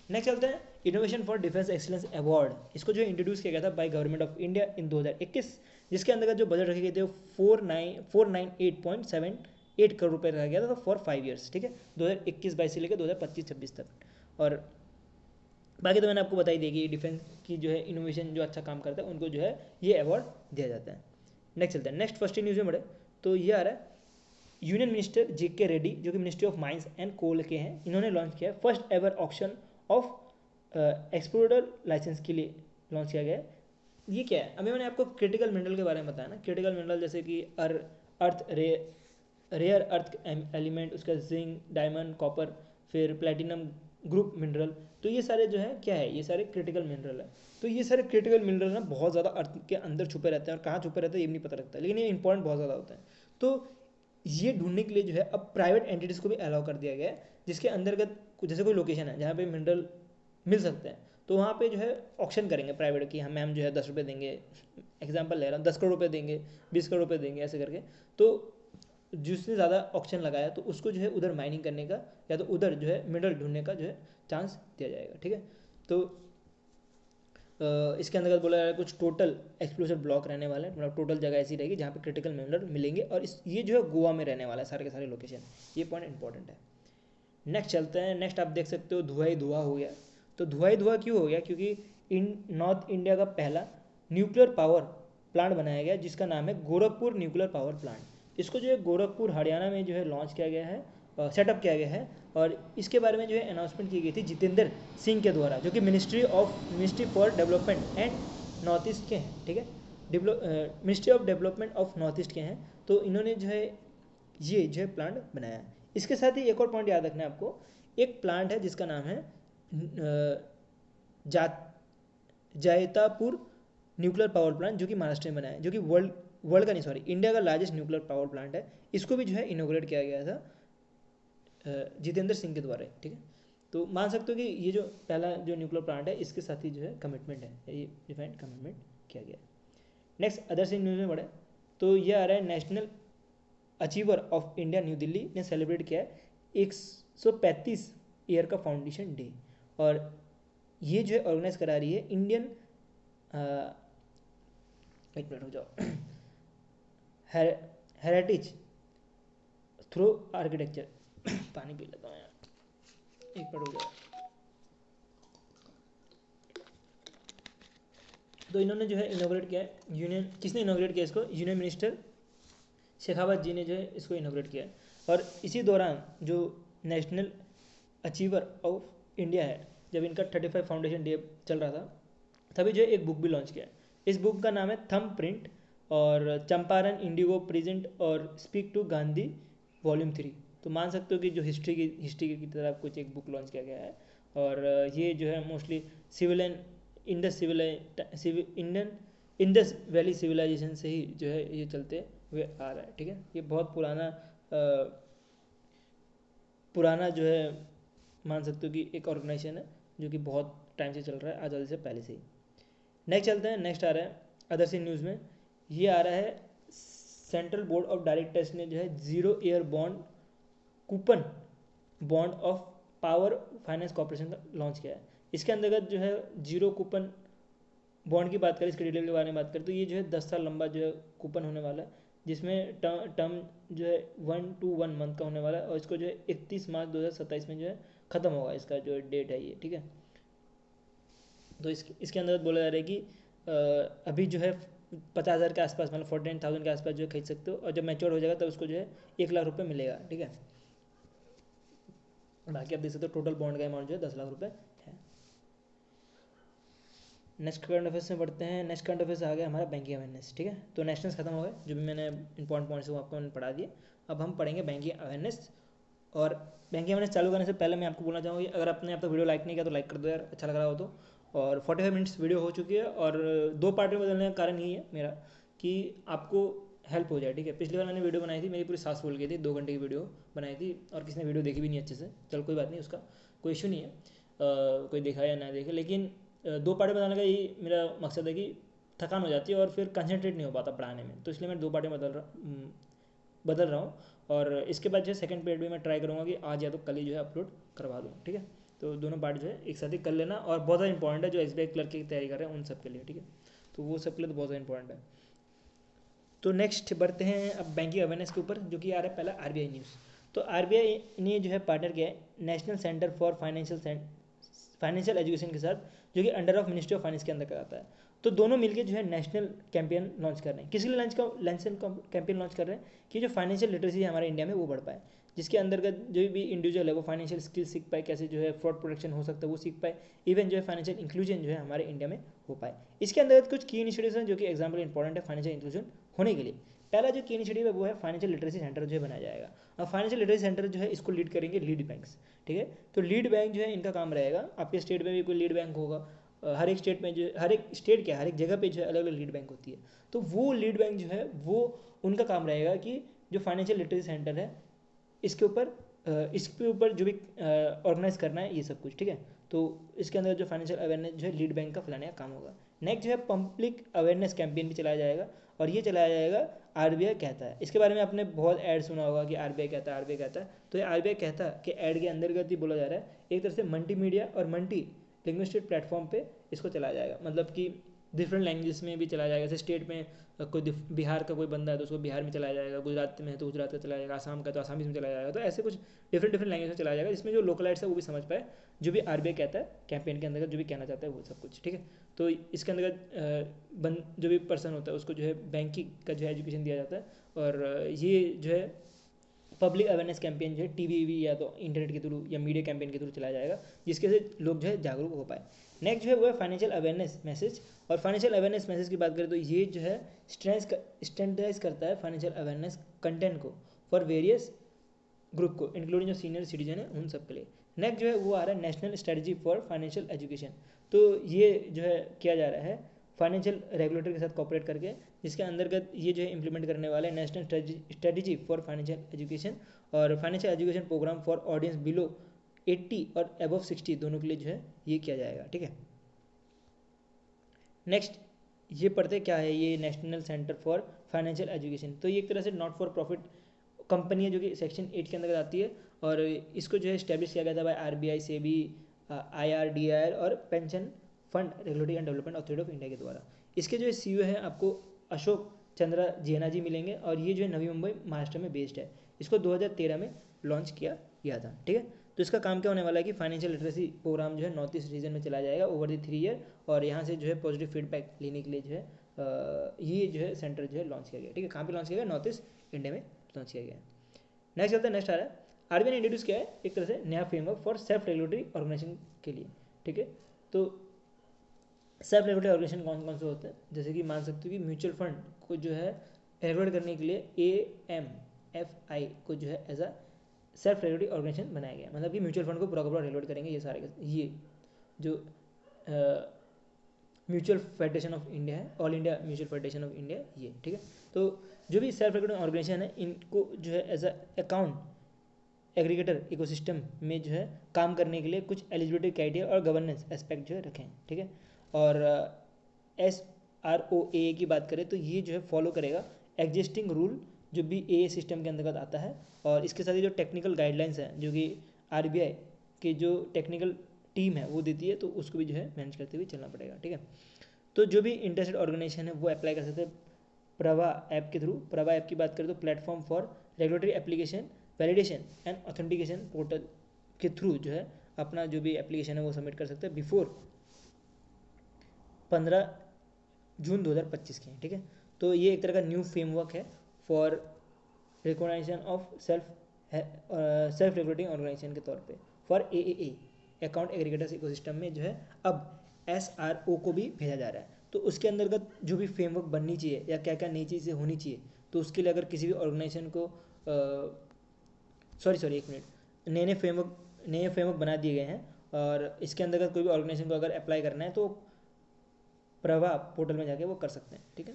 नेक्स्ट चलते हैं innovation for defence excellence award. इसको जो इंट्रोड्यूस किया गया था by government of India in 2021, जिसके अंदर जो बजट रखे गए थे वो 498.78 करोड़ रुपये रखा गया था फॉर 5 ईयर्स, ठीक है, 2021-22 से लेकर 2025-26 तक। और बाकी तो मैंने आपको बताई देगी, डिफेंस की जो है इनोवेशन जो अच्छा काम करता है उनको जो है ये अवार्ड दिया जाता है। नेक्स्ट चलता है, नेक्स्ट फर्स्ट न्यूज़ में बढ़े तो ये आ रहा है यूनियन मिनिस्टर JK रेड्डी जो कि ministry of mines and coal के हैं, इन्होंने लॉन्च किया है first ever auction of explorer licence के लिए लॉन्च किया गया है। ये क्या है, अभी मैंने आपको क्रिटिकल मिनरल के बारे में बताया ना, क्रिटिकल मिनरल जैसे कि अर्थ रेयर अर्थ एलिमेंट, उसका जिंक, डायमंड, कॉपर, फिर प्लेटिनम ग्रुप मिनरल, तो ये सारे जो है क्या है, ये सारे क्रिटिकल मिनरल है। तो ये सारे क्रिटिकल मिनरल ना बहुत ज़्यादा अर्थ के अंदर छुपे रहते हैं, और कहाँ छुपे रहते हैं ये भी नहीं पता लगता, लेकिन ये इंपॉर्टेंट बहुत ज़्यादा होता है। तो ये ढूंढने के लिए जो है अब प्राइवेट एंटिटीज़ को भी अलाउ कर दिया गया है, जिसके अंतर्गत जैसे कोई लोकेशन है जहाँ पे मिनरल मिल सकते हैं, तो वहाँ पे जो है ऑक्शन करेंगे प्राइवेट की, हमें हम जो है 10 रुपये देंगे, एग्जांपल ले रहा हूँ, 10 करोड़ रुपये देंगे, 20 करोड़ रुपये देंगे, ऐसे करके। तो जिसने ज़्यादा ऑक्शन लगाया तो उसको जो है उधर माइनिंग करने का या तो उधर जो है मिनरल ढूंढने का जो है चांस दिया जाएगा, ठीक है। तो इसके अंतर्गत बोला जा रहा है कुछ टोटल एक्सप्लोसिव ब्लॉक रहने वाले हैं, मतलब टोटल जगह ऐसी रहेगी जहाँ पे क्रिटिकल मिनरल मिलेंगे, और ये जो है गोवा में रहने वाला है सारे के सारे लोकेशन, ये पॉइंट इंपॉर्टेंट है। नेक्स्ट चलते हैं, नेक्स्ट आप देख सकते हो धुआं ही धुआं हो गया। तो धुआं ही धुआं क्यों हो गया, क्योंकि नॉर्थ इंडिया का पहला न्यूक्लियर पावर प्लांट बनाया गया जिसका नाम है गोरखपुर न्यूक्लियर पावर प्लांट। इसको जो है गोरखपुर हरियाणा में जो है लॉन्च किया गया है, सेटअप किया गया है, और इसके बारे में जो है अनाउंसमेंट की गई थी जितेंद्र सिंह के द्वारा, जो कि ministry for development and north east के हैं, ठीक है, ministry of development of north east के हैं। तो इन्होंने जो है ये जो है प्लांट बनाया है। इसके साथ ही एक और पॉइंट याद रखना है आपको, एक प्लांट है जिसका नाम है जैतापुर न्यूक्लियर पावर प्लांट, जो कि महाराष्ट्र में बनाया है, जो कि वर्ल्ड का नहीं सॉरी इंडिया का लार्जेस्ट न्यूक्लियर पावर प्लांट है। इसको भी जो है इनोग्रेट किया गया था जितेंद्र सिंह के द्वारा, ठीक है। तो मान सकते हो कि ये जो पहला जो न्यूक्लियर प्लांट है इसके साथ ही जो है कमिटमेंट है, ये डिफाइंड कमिटमेंट किया गया। नेक्स्ट अदर सिंह न्यूज़ में बढ़े तो ये आ रहा है national achiever of India new Delhi ने सेलिब्रेट किया है 135 ईयर का फाउंडेशन डे, और ये जो है ऑर्गेनाइज करा रही है इंडियन एक मिनट हो जाओ हेरिटेज थ्रू आर्किटेक्चर पानी पी लेता हूँ यार, एक मिनट हो जाओ। तो इन्होंने जो है इनोग्रेट किया है, यूनियन किसने इनोग्रेट किया इसको, यूनियन मिनिस्टर शेखावत जी ने जो है इसको इनोग्रेट किया। और इसी दौरान जो नेशनल अचीवर ऑफ इंडिया है, जब इनका 35 फाउंडेशन डे चल रहा था, तभी जो है एक बुक भी लॉन्च किया। इस बुक का नाम है थंब प्रिंट और चंपारण इंडिगो प्रेजेंट और स्पीक टू गांधी वॉल्यूम 3। तो मान सकते हो कि जो हिस्ट्री की तरह कुछ एक बुक लॉन्च किया गया है, और ये जो है mostly Indian Indus valley civilisation से ही जो है ये चलते हुए आ रहा है, ठीक है। ये बहुत पुराना जो है मान सकते हो कि एक ऑर्गेनाइजेशन है जो कि बहुत टाइम से चल रहा है, आज़ादी से पहले से ही। नेक्स्ट चलते हैं, नेक्स्ट आ रहा है अदर्स इन न्यूज़ में, ये आ रहा है सेंट्रल बोर्ड ऑफ डायरेक्टर्स ने जो है zero year bond coupon bond of power finance corporation का लॉन्च किया है। इसके अंतर्गत जो है जीरो कूपन बॉन्ड की बात करें, इसके डिटेल के बारे में बात करें तो ये जो है 10 साल लंबा जो है कूपन होने वाला है, जिसमें टर्म जो है 1 to 1 मंथ का होने वाला है, और इसको जो है 31 मार्च 2027 में जो है ख़त्म होगा, इसका जो डेट है ये, ठीक है। तो इसके अंदर बोला जा रहा है कि अभी जो है 50,000 के आसपास, मतलब 49,000 के आसपास जो है खरीद सकते हो, और जब मैच्योर हो जाएगा तब उसको जो है 1 लाख रुपये मिलेगा, ठीक है। बाकी आप देख सकते हो टोटल बॉन्ड का अमाउंट जो है 10 लाख रुपये है। नेक्स्ट करंट अफेयर्स में बढ़ते हैं। नेक्स्ट करंट अफेयर्स आ गया हमारा बैंकिंग अवेयरनेस, ठीक है। तो नेशनल्स खत्म हो गए, जो भी मैंने इंपॉर्टेंट पॉइंट्स वो आपको मैंने पढ़ा दिए। अब हम पढ़ेंगे बैंकिंग अवेयरनेस। और बैंकिंग अवेयरनेस चालू करने से पहले मैं आपको बोलना चाहूँगा कि अगर आपने अब तक वीडियो लाइक नहीं किया तो लाइक कर दो यार, अच्छा लग रहा हो तो। और 45 मिनट्स वीडियो हो चुकी है, और 2 पार्ट में बदलने का कारण यही है मेरा कि आपको हेल्प हो जाए, ठीक है। पिछली बार मैंने वीडियो बनाई थी, मेरी पूरी सांस फूल गई थी, 2 घंटे की वीडियो बनाई थी, और किसी ने वीडियो देखी भी नहीं अच्छे से। चल कोई बात नहीं, उसका कोई इशू नहीं है, कोई देखा या ना देखे, लेकिन 2 पार्ट में बनाने का यही मेरा मकसद है कि थकान हो जाती है और फिर कंसंट्रेट नहीं हो पाता पढ़ाने में, तो इसलिए मैं 2 पार्ट में बदल रहा हूँ। और इसके बाद जो है सेकंड पीरियड में मैं ट्राई करूँगा कि आज या तो कल ही जो है अपलोड करवा दूँ, ठीक है। तो दोनों पार्ट जो है एक साथ ही कर लेना, और बहुत ज़्यादा इंपॉर्टेंट है जो SBI क्लर्क की तैयारी कर रहे हैं उन सब के लिए, ठीक है। तो वो सब के लिए तो बहुत ज़्यादा इंपॉर्टेंट है। तो नेक्स्ट बढ़ते हैं अब बैंकिंग अवेयरनेस के ऊपर, जो कि आ रहा है पहला RBI न्यूज़। तो RBI ने जो है पार्टनर किया है national centre for financial education के साथ, जो कि under of ministry of finance के अंदर आता है। तो दोनों मिलकर जो है नेशनल कैंपेन लॉन्च कर रहे हैं। किसी लिए लंच कैंपेन लॉन्च कर रहे हैं कि जो फाइनेंशियल लिटरेसी है हमारे इंडिया में वो बढ़ पाए, जिसके अंतर्गत जो भी इंडिविजुअल है वो फाइनेंशियल स्किल सीख पाए, कैसे जो है फ्रॉड प्रोटेक्शन हो सकता है वो सीख पाए, इवन जो है फाइनेंशियल इंक्लूजन जो है हमारे इंडिया में हो पाए। इसके अंतर्गत कुछ की इनिशिएटिव्स हैं जो कि एग्जाम्पल इंपॉर्टेंट है फाइनेंशियल इंक्लूजन होने के लिए। पहला जो की इनिशिएटिव है वो है फाइनेंशियल लिटरेसी सेंटर जो है बनाया जाएगा। अब फाइनेंशियल लिटरेसी सेंटर जो है इसको लीड करेंगे लीड बैंक्स, ठीक है। तो लीड बैंक जो है इनका काम रहेगा, आपके स्टेट में भी कोई लीड बैंक होगा, हर एक स्टेट में जो हर एक स्टेट क्या हर एक जगह पे जो है अलग अलग लीड बैंक होती है। तो वो लीड बैंक जो है वो उनका काम रहेगा कि जो फाइनेंशियल लिटरेसी सेंटर है इसके ऊपर जो भी ऑर्गेनाइज करना है ये सब कुछ, ठीक है। तो इसके अंदर जो फाइनेंशियल अवेयरनेस जो है लीड बैंक का फैलाने का काम होगा। नेक्स्ट जो है पब्लिक अवेयरनेस कैंपेन भी चलाया जाएगा, और ये चलाया जाएगा RBI कहता है। इसके बारे में आपने बहुत ऐड सुना होगा कि RBI कहता है, RBI कहता है। तो ये RBI कहता है कि ऐड के अंतर्गत ही बोला जा रहा है, एक तरह से मल्टी मीडिया और मल्टी लिंग्विस्टिक प्लेटफॉर्म पे इसको चलाया जाएगा, मतलब कि डिफरेंट लैंग्वेज में भी चलाया जाएगा। जैसे स्टेट में कोई बिहार का कोई बंदा है तो उसको बिहार में चलाया जाएगा, गुजरात में है तो गुजरात का चलाया जाएगा, आसाम का तो आसामीज में चलाया जाएगा। तो ऐसे कुछ डिफरेंट लैंग्वेज में चलाया जाएगा, जिसमें जो लोकलाइट्स है वो भी समझ पाए जो भी RBI कहता है कैंपेन के अंतर्गत जो भी कहना चाहता है वो सब कुछ, ठीक है। तो इसके अंतर्गत जो भी पर्सन होता है उसको जो है बैंकिंग का जो है एजुकेशन दिया जाता है, और ये जो है पब्लिक अवेयरनेस कैंपेन जो है TV या तो इंटरनेट के थ्रू या मीडिया कैंपेन के थ्रू चलाया जाएगा, जिसके से लोग जो है जागरूक हो पाए। नेक्स्ट जो है वो है फाइनेंशियल अवेयरनेस मैसेज। और फाइनेंशियल अवेयरनेस मैसेज की बात करें तो ये जो है स्टैंडर्डाइज करता है फाइनेंशियल अवेयरनेस कंटेंट को फॉर वेरियस ग्रुप को, इंक्लूडिंग जो सीनियर सिटीजन है उन सब के लिए। नेक्स्ट जो है वो आ रहा है national strategy for financial education. तो ये जो है किया जा रहा है फाइनेंशियल रेगुलेटर के साथ कॉपरेट करके, जिसके अंतर्गत ये जो है इंप्लीमेंट करने वाले हैं national strategy for financial education और financial education programme for audience below 80 और अबव 60 दोनों के लिए जो है ये किया जाएगा, ठीक है। नेक्स्ट ये पढ़ते क्या है ये national centre for financial education. तो ये एक तरह से नॉट फॉर प्रॉफिट कंपनी है जो कि सेक्शन 8 के अंतर्गत आती है, और इसको जो है इस्टेब्लिश किया गया था बाय RBI से भी IRDAI और pension fund regulatory and development authority of India के द्वारा। इसके जो CEO है आपको अशोक चंद्रा जेना जी मिलेंगे, और ये जो है नवी मुंबई महाराष्ट्र में बेस्ड है। इसको 2013 में लॉन्च किया गया था, ठीक है। तो इसका काम क्या होने वाला है कि फाइनेंशियल लिटरेसी प्रोग्राम जो है नॉर्थ ईस्ट रीजन में चलाया जाएगा ओवर द 3 ईयर, और यहाँ से जो है पॉजिटिव फीडबैक लेने के लिए जो है ये जो है सेंटर जो है लॉन्च किया गया, ठीक है। कहाँ पे लॉन्च किया गया? नॉर्थ ईस्ट इंडिया में लॉन्च किया गया। नेक्स्ट चलता है, नेक्स्ट आ रहा है RBI ने इंट्रोड्यूस किया है एक तरह से नया framework for self regulatory organisation के लिए, ठीक है। तो सेल्फ रेगुलेटरी ऑर्गेनाइजेशन कौन कौन से होते हैं, जैसे कि मान सकते हो कि म्यूचुअल फंड को जो है रेगुलेट करने के लिए AMFI को जो है as a self regulatory organisation बनाया गया, मतलब कि म्यूचुअल फंड को पूरा का पूरा रेगुलेट करेंगे ये सारे ये जो म्यूचुअल फेडरेशन ऑफ इंडिया है, all India mutual federation of India ये, ठीक है। तो जो भी सेल्फ रेगुलेटिंग ऑर्गेनाइजेशन है इनको जो है as a account aggregator ecosystem में जो है काम करने के लिए कुछ एलिजिबिलिटी क्राइटेरिया और गवर्नेंस एस्पेक्ट जो है रखें, ठीक है। और SROA की बात करें तो ये जो है फॉलो करेगा एग्जिस्टिंग रूल जो भी AA सिस्टम के अंतर्गत आता है, और इसके साथ ही जो टेक्निकल गाइडलाइंस हैं जो कि RBI की जो टेक्निकल टीम है वो देती है, तो उसको भी जो है मैनेज करते हुए चलना पड़ेगा, ठीक है। तो जो भी इंटरेस्टेड ऑर्गेनाइजेशन है वो अप्लाई कर सकते हैं प्रभा ऐप के थ्रू। प्रभा ऐप की बात करें तो platform for regulatory application validation and authentication portal के थ्रू जो है अपना जो भी एप्लीकेशन है वो सबमिट कर सकते हैं बिफोर 15 जून 2025 के, ठीक है। तो ये एक तरह का न्यू फ्रेमवर्क है for recognition of self regulating organisation के तौर पे for AAA account aggregators ecosystem में जो है अब SRO को भी भेजा जा रहा है। तो उसके अंतर्गत जो भी फ्रेमवर्क बननी चाहिए या क्या क्या नई चीज़ें होनी चाहिए, तो उसके लिए अगर किसी भी ऑर्गेनाइजेशन को सॉरी एक मिनट, नए फ्रेमवर्क बना दिए गए हैं, और इसके अंतर्गत कोई भी ऑर्गेनाइजेशन को अगर अप्लाई करना है तो प्रभा पोर्टल में जाके वो कर सकते हैं, ठीक है।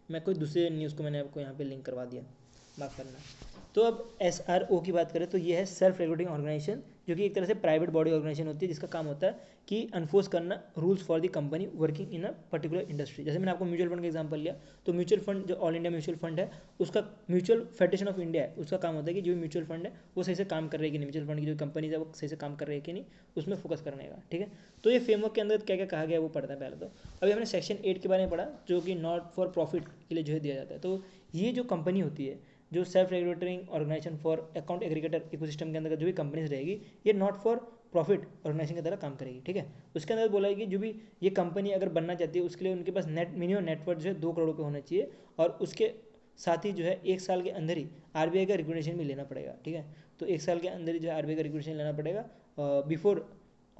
मैं कोई दूसरे न्यूज़ को मैंने आपको यहाँ पे लिंक करवा दिया, माफ़ करना। तो अब SRO की बात करें तो ये है सेल्फ रेगुलेटिंग ऑर्गेनाइजेशन, जो कि एक तरह से प्राइवेट बॉडी ऑर्गेनाइजेशन होती है जिसका काम होता है कि अनफोर्स करना rules for the company working in a particular industry. जैसे मैंने आपको म्यूचुअल फंड का एग्जांपल लिया, तो म्यूचुअल फंड जो ऑल इंडिया म्यूचुअल फंड है उसका म्यूचुअल फेडरेशन ऑफ इंडिया है, उसका काम होता है कि जो भी म्यूचुअल फंड है वो सही से काम कर रही है कि नहीं, म्यूचुअल फंड की जो कंपनीज है वो सही से काम कर रही है कि नहीं, उसमें फोकस करने का, ठीक है। तो ये फ्रेमवर्क के अंदर क्या क्या कहा गया है वो पढ़ता है पहले। तो अभी हमने सेक्शन 8 के बारे में पढ़ा जो कि नॉट फॉर प्रॉफिट के लिए जो है दिया जाता है। तो ये जो कंपनी होती है जो self regulating organisation for account aggregator ecosystem के अंदर जो भी कंपनीज रहेगी ये नॉट फॉर प्रॉफिट ऑर्गेनाइजेशन की तरह काम करेगी, ठीक है। उसके अंदर बोला है कि जो भी ये कंपनी अगर बनना चाहती है उसके लिए उनके पास मिनिमम नेटवर्थ जो है 2 करोड़ रुपये होना चाहिए, और उसके साथ ही जो है 1 साल के अंदर ही RBI का रेगुलेशन भी लेना पड़ेगा, ठीक है। तो 1 साल के अंदर ही जो है RBI का रेगुलेशन लेना पड़ेगा बिफोर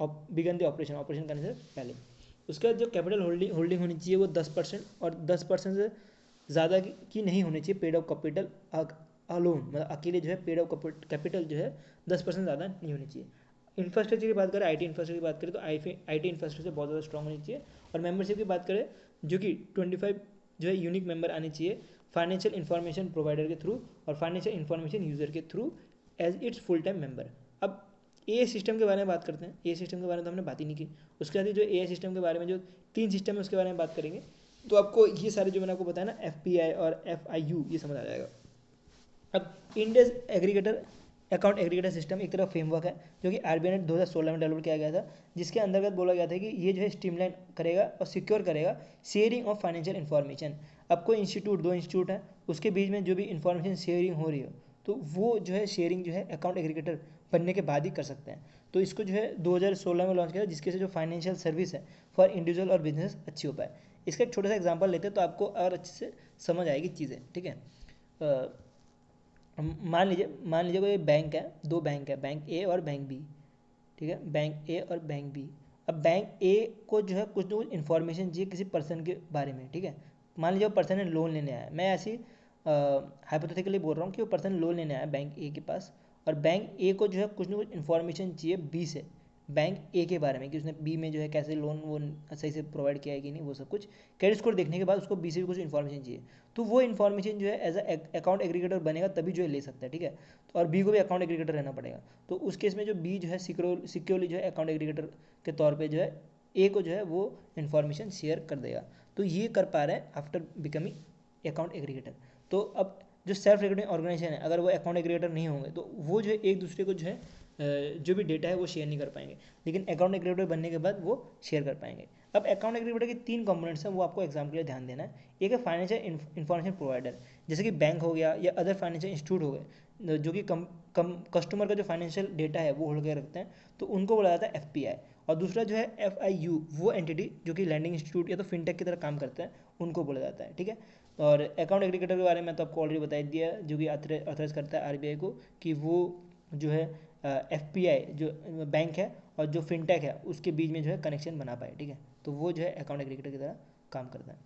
बिगन द ऑपरेशन करने से पहले। उसके बाद जो कैपिटल होल्डिंग होनी चाहिए वो 10%, और 10% से ज़्यादा की नहीं होनी चाहिए पेड ऑफ कैपिटल अलोन, मतलब अकेले जो है पेड ऑफ कैपिटल जो है 10% ज़्यादा नहीं होनी चाहिए। इंफ्रास्ट्रक्चर की बात करें, IT इंफ्रास्ट्रक्चर की बात करें तो IT इंफ्रास्ट्रक्चर बहुत ज़्यादा स्ट्रॉग होनी चाहिए। और मेंबरशिप की बात करें जो कि 25 जो है यूनिक मेंबर आने चाहिए फाइनेंशियल इन्फॉर्मेशन प्रोवाइडर के थ्रू और फाइनेंशियल इन्फॉर्मेशन यूज़र के through as its full time member. अब AA सिस्टम के बारे में बात करते हैं। AA सिस्टम के बारे में तो हमने बात ही नहीं की। उसके बाद जो AA सिस्टम के बारे में जो 3 सिस्टम है उसके बारे में बात करेंगे, तो आपको ये सारे जो मैंने आपको बताया ना FPI और FIU ये समझ आ जाएगा। अब Indians aggregator account aggregator system एक तरह फ्रेमवर्क है जो कि RBI ने 2016 में डेवलप किया गया था, जिसके अंतर्गत बोला गया था कि ये जो है स्ट्रीमलाइन करेगा और सिक्योर करेगा शेयरिंग ऑफ फाइनेंशियल इन्फॉर्मेशन। अब कोई इंस्टीट्यूट 2 इंस्टीट्यूट है उसके बीच में जो भी इन्फॉर्मेशन शेयरिंग हो रही हो तो वो जो है शेयरिंग जो है अकाउंट एग्रीगेटर बनने के बाद ही कर सकते हैं। तो इसको जो है 2016 में लॉन्च किया था, जिसके से जो फाइनेंशियल सर्विस है फॉर इंडिविजुअल और बिजनेस अच्छी हो पाए। इसका एक छोटा सा एग्जांपल लेते हैं तो आपको और अच्छे से समझ आएगी चीज़ें, ठीक है। मान लीजिए कोई बैंक है, 2 बैंक है, बैंक A और बैंक B, ठीक है, बैंक A और बैंक B। अब बैंक A को जो है कुछ ना कुछ इन्फॉर्मेशन चाहिए किसी पर्सन के बारे में, ठीक है। मान लीजिए वो पर्सन ने लोन लेने आया है, मैं ऐसी हाइपोथेटिकली बोल रहा हूँ कि वो पर्सन लोन लेने आया बैंक A के पास, और बैंक A को जो है कुछ ना कुछ इन्फॉर्मेशन चाहिए B से, बैंक A के बारे में कि उसने B में जो है कैसे लोन वो सही से प्रोवाइड किया है कि नहीं, वो सब कुछ क्रेडिट स्कोर देखने के बाद उसको B से भी कुछ इन्फॉर्मेशन चाहिए। तो वो इन्फॉर्मेशन जो है एज अकाउंट एग्रीगेटर बनेगा तभी जो है ले सकता है, ठीक है। तो और B को भी अकाउंट एग्रीगेटर रहना पड़ेगा। तो उस केस में जो B जो है सिक्योरली जो है अकाउंट एग्रीगेटर के तौर पर जो है A को जो है वो इन्फॉर्मेशन शेयर कर देगा। तो ये कर पा रहा है आफ्टर बिकमिंग अकाउंट एग्रीगेटर। तो अब जो सेल्फ रेगुलेटिंग ऑर्गेनाइजेशन है अगर वो अकाउंट एग्रीगेटर नहीं होंगे तो वो जो है एक दूसरे को जो है जो भी डेटा है वो शेयर नहीं कर पाएंगे, लेकिन अकाउंट एग्रीगेटर बनने के बाद वो शेयर कर पाएंगे। अब अकाउंट एग्रीगेटर के 3 कंपोनेंट्स हैं, वो आपको एग्जाम के लिए ध्यान देना है। एक है फाइनेंशियल इन्फॉर्मेशन प्रोवाइडर, जैसे कि बैंक हो गया या अदर फाइनेंशियल इंस्टीट्यूट हो गए जो कि कस्टमर का जो फाइनेंशियल डेटा है वो होल्ड कर रखते हैं, तो उनको बोला जाता है FPI। और दूसरा जो है FIU, वो एंटिटी जो कि लैंडिंग इंस्टीट्यूट या तो फिनटेक की तरह काम करते हैं, उनको बोला जाता है, ठीक है। और अकाउंट एग्रीगेटर के बारे में तो आपको ऑलरेडी बता दिया जो कि ऑथराइज करता है RBI को कि वो जो है FPI जो बैंक है और जो फिनटेक है उसके बीच में जो है कनेक्शन बना पाए, ठीक है। तो वो जो है अकाउंट एग्रीगेटर की तरह काम करता है।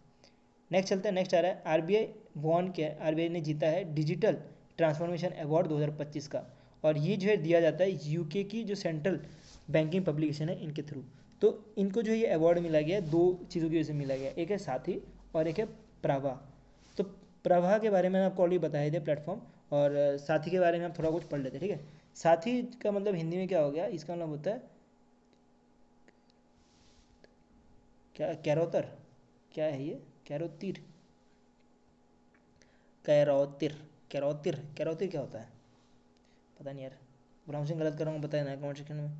नेक्स्ट चलते हैं, नेक्स्ट आ रहा है RBI वॉन क्या है। RBI ने जीता है डिजिटल ट्रांसफॉर्मेशन अवार्ड 2025 का, और ये जो है दिया जाता है UK की जो सेंट्रल बैंकिंग पब्लिकेशन है इनके थ्रू। तो इनको जो ये अवार्ड मिला गया है 2 चीज़ों की वजह से मिला गया है, एक है साथी और एक है प्रभा। तो प्रभा के बारे में आपको ऑलरेडी बताए थे प्लेटफॉर्म, और साथी के बारे में आप थोड़ा कुछ पढ़ लेते, ठीक है। साथी का मतलब हिंदी में क्या हो गया, इसका मतलब होता है क्या, कैरोतर, क्या है ये, कैरोतीर, कैरोतिर, कैरोतिर, कैरोतिर क्या होता है पता नहीं यार, प्रोनाउंसिंग गलत कर रहा हूँ बताया ना कमेंट सेक्शन में।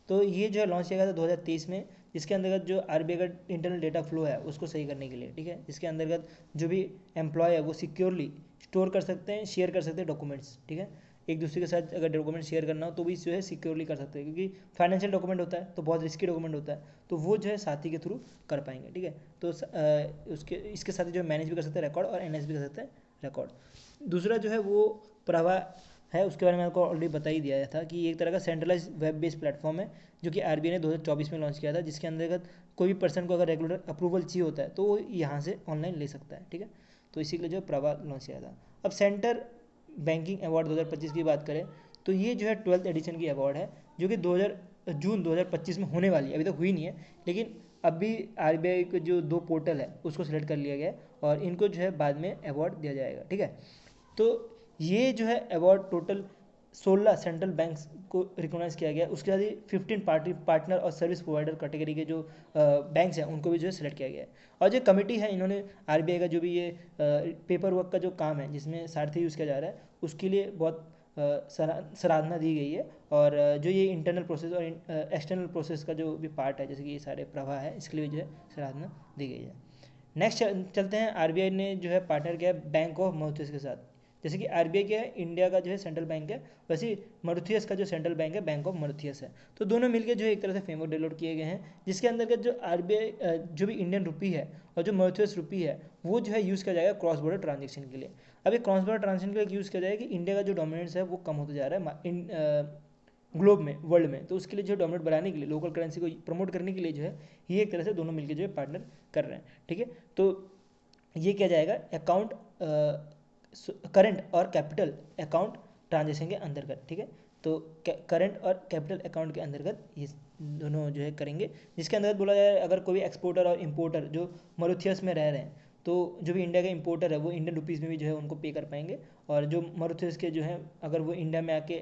तो ये जो है लॉन्च किया गया था 2023 में, जिसके अंतर्गत जो आरबीआई का इंटरनल डेटा फ्लो है उसको सही करने के लिए, ठीक है। जिसके अंतर्गत जो भी एम्प्लॉय है वो सिक्योरली स्टोर कर सकते हैं, शेयर कर सकते हैं डॉक्यूमेंट्स, ठीक है। एक दूसरे के साथ अगर डॉक्यूमेंट शेयर करना हो तो भी जो है सिक्योरली कर सकते हैं, क्योंकि फाइनेंशियल डॉक्यूमेंट होता है तो बहुत रिस्की डॉक्यूमेंट होता है, तो वो जो है साथी के थ्रू कर पाएंगे, ठीक है। तो उसके इसके साथ जो मैनेज भी कर सकते हैं रिकॉर्ड और एनएस भी कर सकते हैं रिकॉर्ड। दूसरा जो है वो प्रभा है, उसके बारे में आपको ऑलरेडी बता ही दिया था कि एक तरह का सेंट्रलाइज वेब बेस्ड प्लेटफॉर्म है जो कि आरबीआई ने 2024 में लॉन्च किया था, जिसके अंतर्गत कोई भी पर्सन को अगर रेगुलर अप्रूवल चाहिए होता है तो वो यहाँ से ऑनलाइन ले सकता है, ठीक है। तो इसी के लिए जो प्रभा लॉन्च किया था। अब सेंटर बैंकिंग अवार्ड 2025 की बात करें तो ये जो है 12th एडिशन की अवार्ड है, जो कि जून 2025 में होने वाली है, अभी तक हुई नहीं है, लेकिन अभी आरबीआई के जो 2 पोर्टल है उसको सिलेक्ट कर लिया गया है और इनको जो है बाद में अवार्ड दिया जाएगा, ठीक है। तो ये जो है अवार्ड टोटल 16 सेंट्रल बैंक्स को रिकॉग्नाइज किया गया, उसके साथ ही 15 पार्टनर और सर्विस प्रोवाइडर कैटेगरी के जो बैंक्स हैं उनको भी जो है सिलेक्ट किया गया है। और जो कमेटी है इन्होंने आरबीआई का जो भी ये पेपर वर्क का जो काम है जिसमें सारथी यूज़ किया जा रहा है उसके लिए बहुत सराहना दी गई है। और जो ये इंटरनल प्रोसेस और एक्सटर्नल प्रोसेस का जो भी पार्ट है जैसे कि ये सारे प्रवाह है इसके लिए जो है सराहना दी गई है। नेक्स्ट चलते हैं, आरबीआई ने जो है पार्टनर किया है बैंक ऑफ मॉरिशस के साथ। जैसे कि आरबीआई क्या है, इंडिया का जो है सेंट्रल बैंक है, वैसे ही मॉरिशस का जो सेंट्रल बैंक है बैंक ऑफ मॉरिशस है। तो दोनों मिलकर जो है एक तरह से फ्रेमवर्क डेवलप किए गए हैं, जिसके अंतर्गत जो आरबीआई जो भी इंडियन रुपी है और जो मॉरिशस रुपी है वो जो है यूज़ किया जाएगा क्रॉस बॉर्डर ट्रांजेक्शन के लिए। अब ये क्रॉस बॉर्डर ट्रांजेक्शन के लिए यूज़ किया जाएगा कि इंडिया का जो डोमिनेंस है वो कम होता जा रहा है ग्लोब में, वर्ल्ड में, तो उसके लिए जो डोमिनेट बढ़ाने के लिए, लोकल करेंसी को प्रमोट करने के लिए जो है ये एक तरह से दोनों मिलकर जो है पार्टनर कर रहे हैं, ठीक है। तो ये क्या जाएगा अकाउंट करंट और कैपिटल अकाउंट ट्रांजेक्शन के अंतर्गत, ठीक है। तो करंट और कैपिटल अकाउंट के अंतर्गत ये दोनों जो है करेंगे, जिसके अंतर्गत बोला जाए अगर कोई भी एक्सपोर्टर और इंपोर्टर जो मॉरिशस में रह रहे हैं तो जो भी इंडिया का इंपोर्टर है वो इंडियन रुपीज़ में भी जो है उनको पे कर पाएंगे, और जो मॉरिशस के जो है अगर वो इंडिया में आके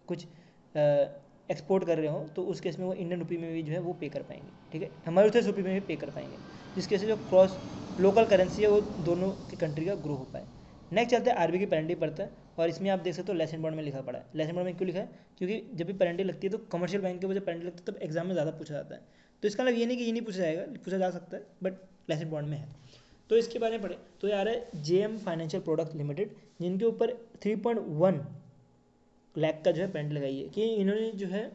कुछ एक्सपोर्ट कर रहे हो तो उस केस में वो इंडियन रुपी में भी जो है वो पे कर पाएंगे, ठीक है, मॉरिशस रुपी में भी पे कर पाएंगे, जिसके से जो क्रॉस लोकल करेंसी है वो दोनों की कंट्री का ग्रो हो पाए। नेक्स्ट चलते हैं आरबीआई की पेनल्टी पड़ता है, और इसमें आप देख सकते हो लेसन बोर्ड में लिखा पड़ा है। लेसन बोर्ड में क्यों लिखा है, क्योंकि जब भी पेनल्टी लगती है तो कमर्शियल बैंक के वजह पेनल्टी लगती है तब एग्जाम में ज़्यादा पूछा जाता है। तो इसका मतलब ये नहीं कि ये नहीं पूछा जाएगा, पूछा जा सकता है, बट लेसन बोर्ड में है। तो इसके बारे में पढ़े तो यार है जेएम फाइनेंशियल प्रोडक्ट लिमिटेड, जिनके ऊपर 3.1 लाख का जो है पेनल्टी लगाई है कि इन्होंने जो है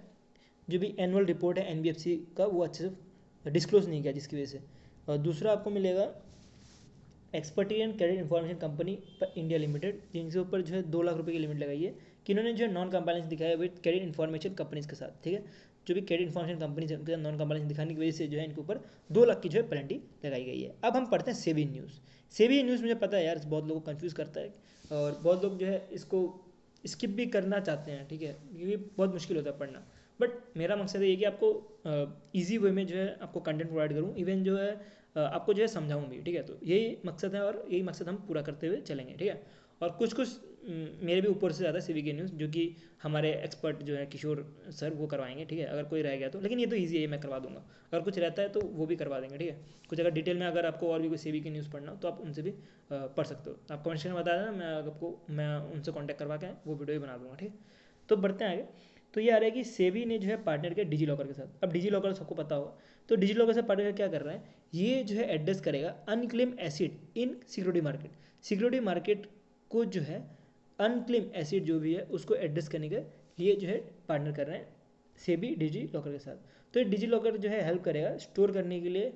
जो भी एनुअल रिपोर्ट है एनबीएफसी का वो अच्छे से डिस्क्लोज नहीं किया, जिसकी वजह से। और दूसरा आपको मिलेगा expertise and credit information company India limited, जिनके ऊपर जो है 2 लाख रुपए की लिमिट लगाई है कि इन्होंने जो है नॉन कंप्लायंस दिखाया विद क्रेडिट इन्फॉर्मेशन कंपनीज के साथ, ठीक है। जो भी क्रेडिट इन्फॉर्मेशन कंपनीज है उनके साथ नॉन कंप्लायंस दिखाने की वजह से जो है इनके ऊपर 2 लाख की जो है पेनल्टी लगाई गई है। अब हम पढ़ते हैं सेबी न्यूज़। सेबी न्यूज़ मुझे पता है यार बहुत लोगों को कन्फ्यूज़ करता है और बहुत लोग जो है इसको स्किप भी करना चाहते हैं, ठीक है, क्योंकि बहुत मुश्किल होता है पढ़ना। बट मेरा मकसद है ये कि आपको ईजी वे में जो है आपको कंटेंट प्रोवाइड करूँ, इवन जो है आपको जो है समझाऊँ भी, ठीक है। तो यही मकसद है और यही मकसद हम पूरा करते हुए चलेंगे, ठीक है। और कुछ मेरे भी ऊपर से ज़्यादा सीवी के न्यूज़ जो कि हमारे एक्सपर्ट जो है किशोर सर वो करवाएंगे, ठीक है, अगर कोई रह गया तो, लेकिन ये तो ईजी है, मैं करवा दूंगा। अगर कुछ रहता है तो वो भी करवा देंगे, ठीक है। कुछ अगर डिटेल में अगर आपको और भी कोई सीवी की न्यूज़ पढ़ना हो तो आप उनसे भी पढ़ सकते हो। आप कमेंट सेक्शन में बता देना, मैं उनसे कॉन्टैक्ट करवा के वो वीडियो भी बना दूंगा, ठीक है। तो बढ़ते हैं आगे। तो ये आ रहा है कि सेबी ने जो है पार्टनर किया डिजी लॉकर के साथ। अब डिजी लॉकर सबको पता होगा, तो डिजी लॉकर से पार्टनर क्या कर रहा है, ये जो है एड्रेस करेगा unclaim acid in security market. Security market को जो है अनक्लेम एसिड जो भी है उसको एड्रेस करने के लिए जो है पार्टनर कर रहे हैं सेबी डिजी लॉकर के साथ। तो ये डिजी लॉकर जो है हेल्प करेगा स्टोर करने के लिए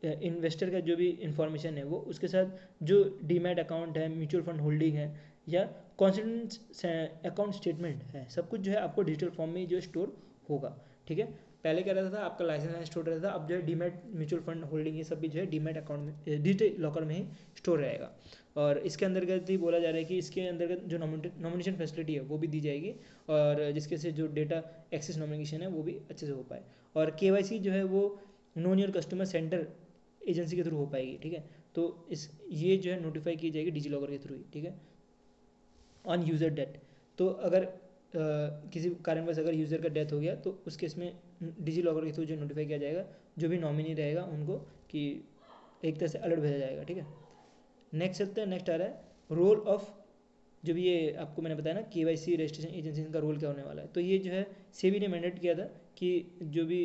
इन्वेस्टर का जो भी इंफॉर्मेशन है वो, उसके साथ जो डीमैट अकाउंट है, म्यूचुअल फंड होल्डिंग है या कॉन्स्टिट्यूंट अकाउंट स्टेटमेंट है, सब कुछ जो है आपको डिजिटल फॉर्म में जो स्टोर होगा, ठीक है। पहले क्या रहता था, आपका लाइसेंस स्टोर रहता था, अब जो है डीमैट म्यूचुअल फंड होल्डिंग ये सब भी जो है डीमैट अकाउंट में डिजिटल लॉकर में ही स्टोर रहेगा। और इसके अंतर्गत ही बोला जा रहा है कि इसके अंतर्गत जो नॉमिनेशन फैसिलिटी है वो भी दी जाएगी, और जिसके से जो डेटा एक्सेस नॉमिनेशन है वो भी अच्छे से हो पाए। और KYC जो है वो known your customer centre agency के थ्रू हो पाएगी, ठीक है। तो इस ये जो है नोटिफाई की जाएगी डिजी लॉकर के थ्रू ही, ठीक है। ऑन यूज़र डेथ, तो अगर किसी कारणवश अगर यूज़र का डेथ हो गया तो उस केस में डिजी लॉकर के थ्रू जो नोटिफाई किया जाएगा जो भी नॉमिनी रहेगा उनको, कि एक तरह से अलर्ट भेजा जाएगा, ठीक है। नेक्स्ट चलते हैं, नेक्स्ट आ रहा है रोल ऑफ, जो भी ये आपको मैंने बताया ना KYC रजिस्ट्रेशन एजेंसी का रोल क्या होने वाला है। तो ये जो है सेबी ने मैंडेट किया था कि जो भी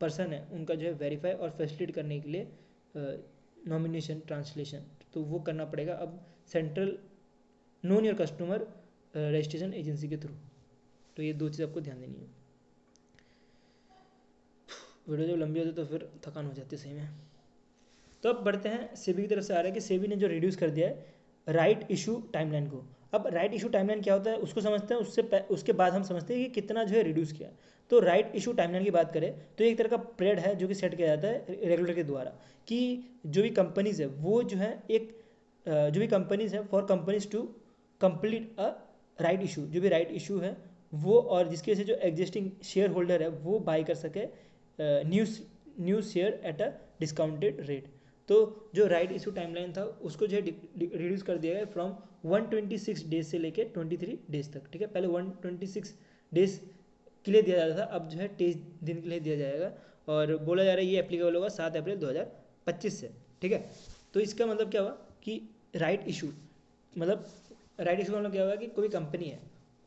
पर्सन है उनका जो है वेरीफाई और फैसिलिटेट करने के लिए नॉमिनेशन ट्रांसलेशन तो वो करना पड़ेगा अब central known your customer registration agency के थ्रू। तो ये दो चीज़ आपको ध्यान देनी है। वीडियो जब लंबी होती है तो फिर थकान हो जाती है सही में। तो अब बढ़ते हैं, सेबी की तरफ से आ रहा है कि सेबी ने जो रिड्यूस कर दिया है राइट इशू टाइमलाइन को। अब राइट इशू टाइमलाइन क्या होता है उसको समझते हैं, उसके बाद हम समझते हैं कि कितना जो है रिड्यूस किया। तो राइट इशू टाइमलाइन की बात करें तो एक तरह का पीरियड है जो कि सेट किया जाता है रेगुलेटर के द्वारा, कि जो भी कंपनीज है वो जो है एक जो भी कंपनीज है for companies to complete a right issue, जो भी राइट इशू है वो, और जिसकी वजह से जो एग्जिस्टिंग शेयर होल्डर है वो बाई कर सके new share at a discounted rate. तो जो राइट इशू टाइमलाइन था उसको जो है रिड्यूस कर दिया गया फ्रॉम 126 डेज से लेके 23 डेज तक, ठीक है। पहले 126 डेज के लिए दिया जाता था, अब जो है 23 दिन के लिए दिया जाएगा, और बोला जा रहा है ये एप्लीकेबल होगा 7 अप्रैल 2025 से, ठीक है। तो इसका मतलब क्या हुआ कि राइट इशू मतलब का मतलब क्या हुआ कि कोई कंपनी है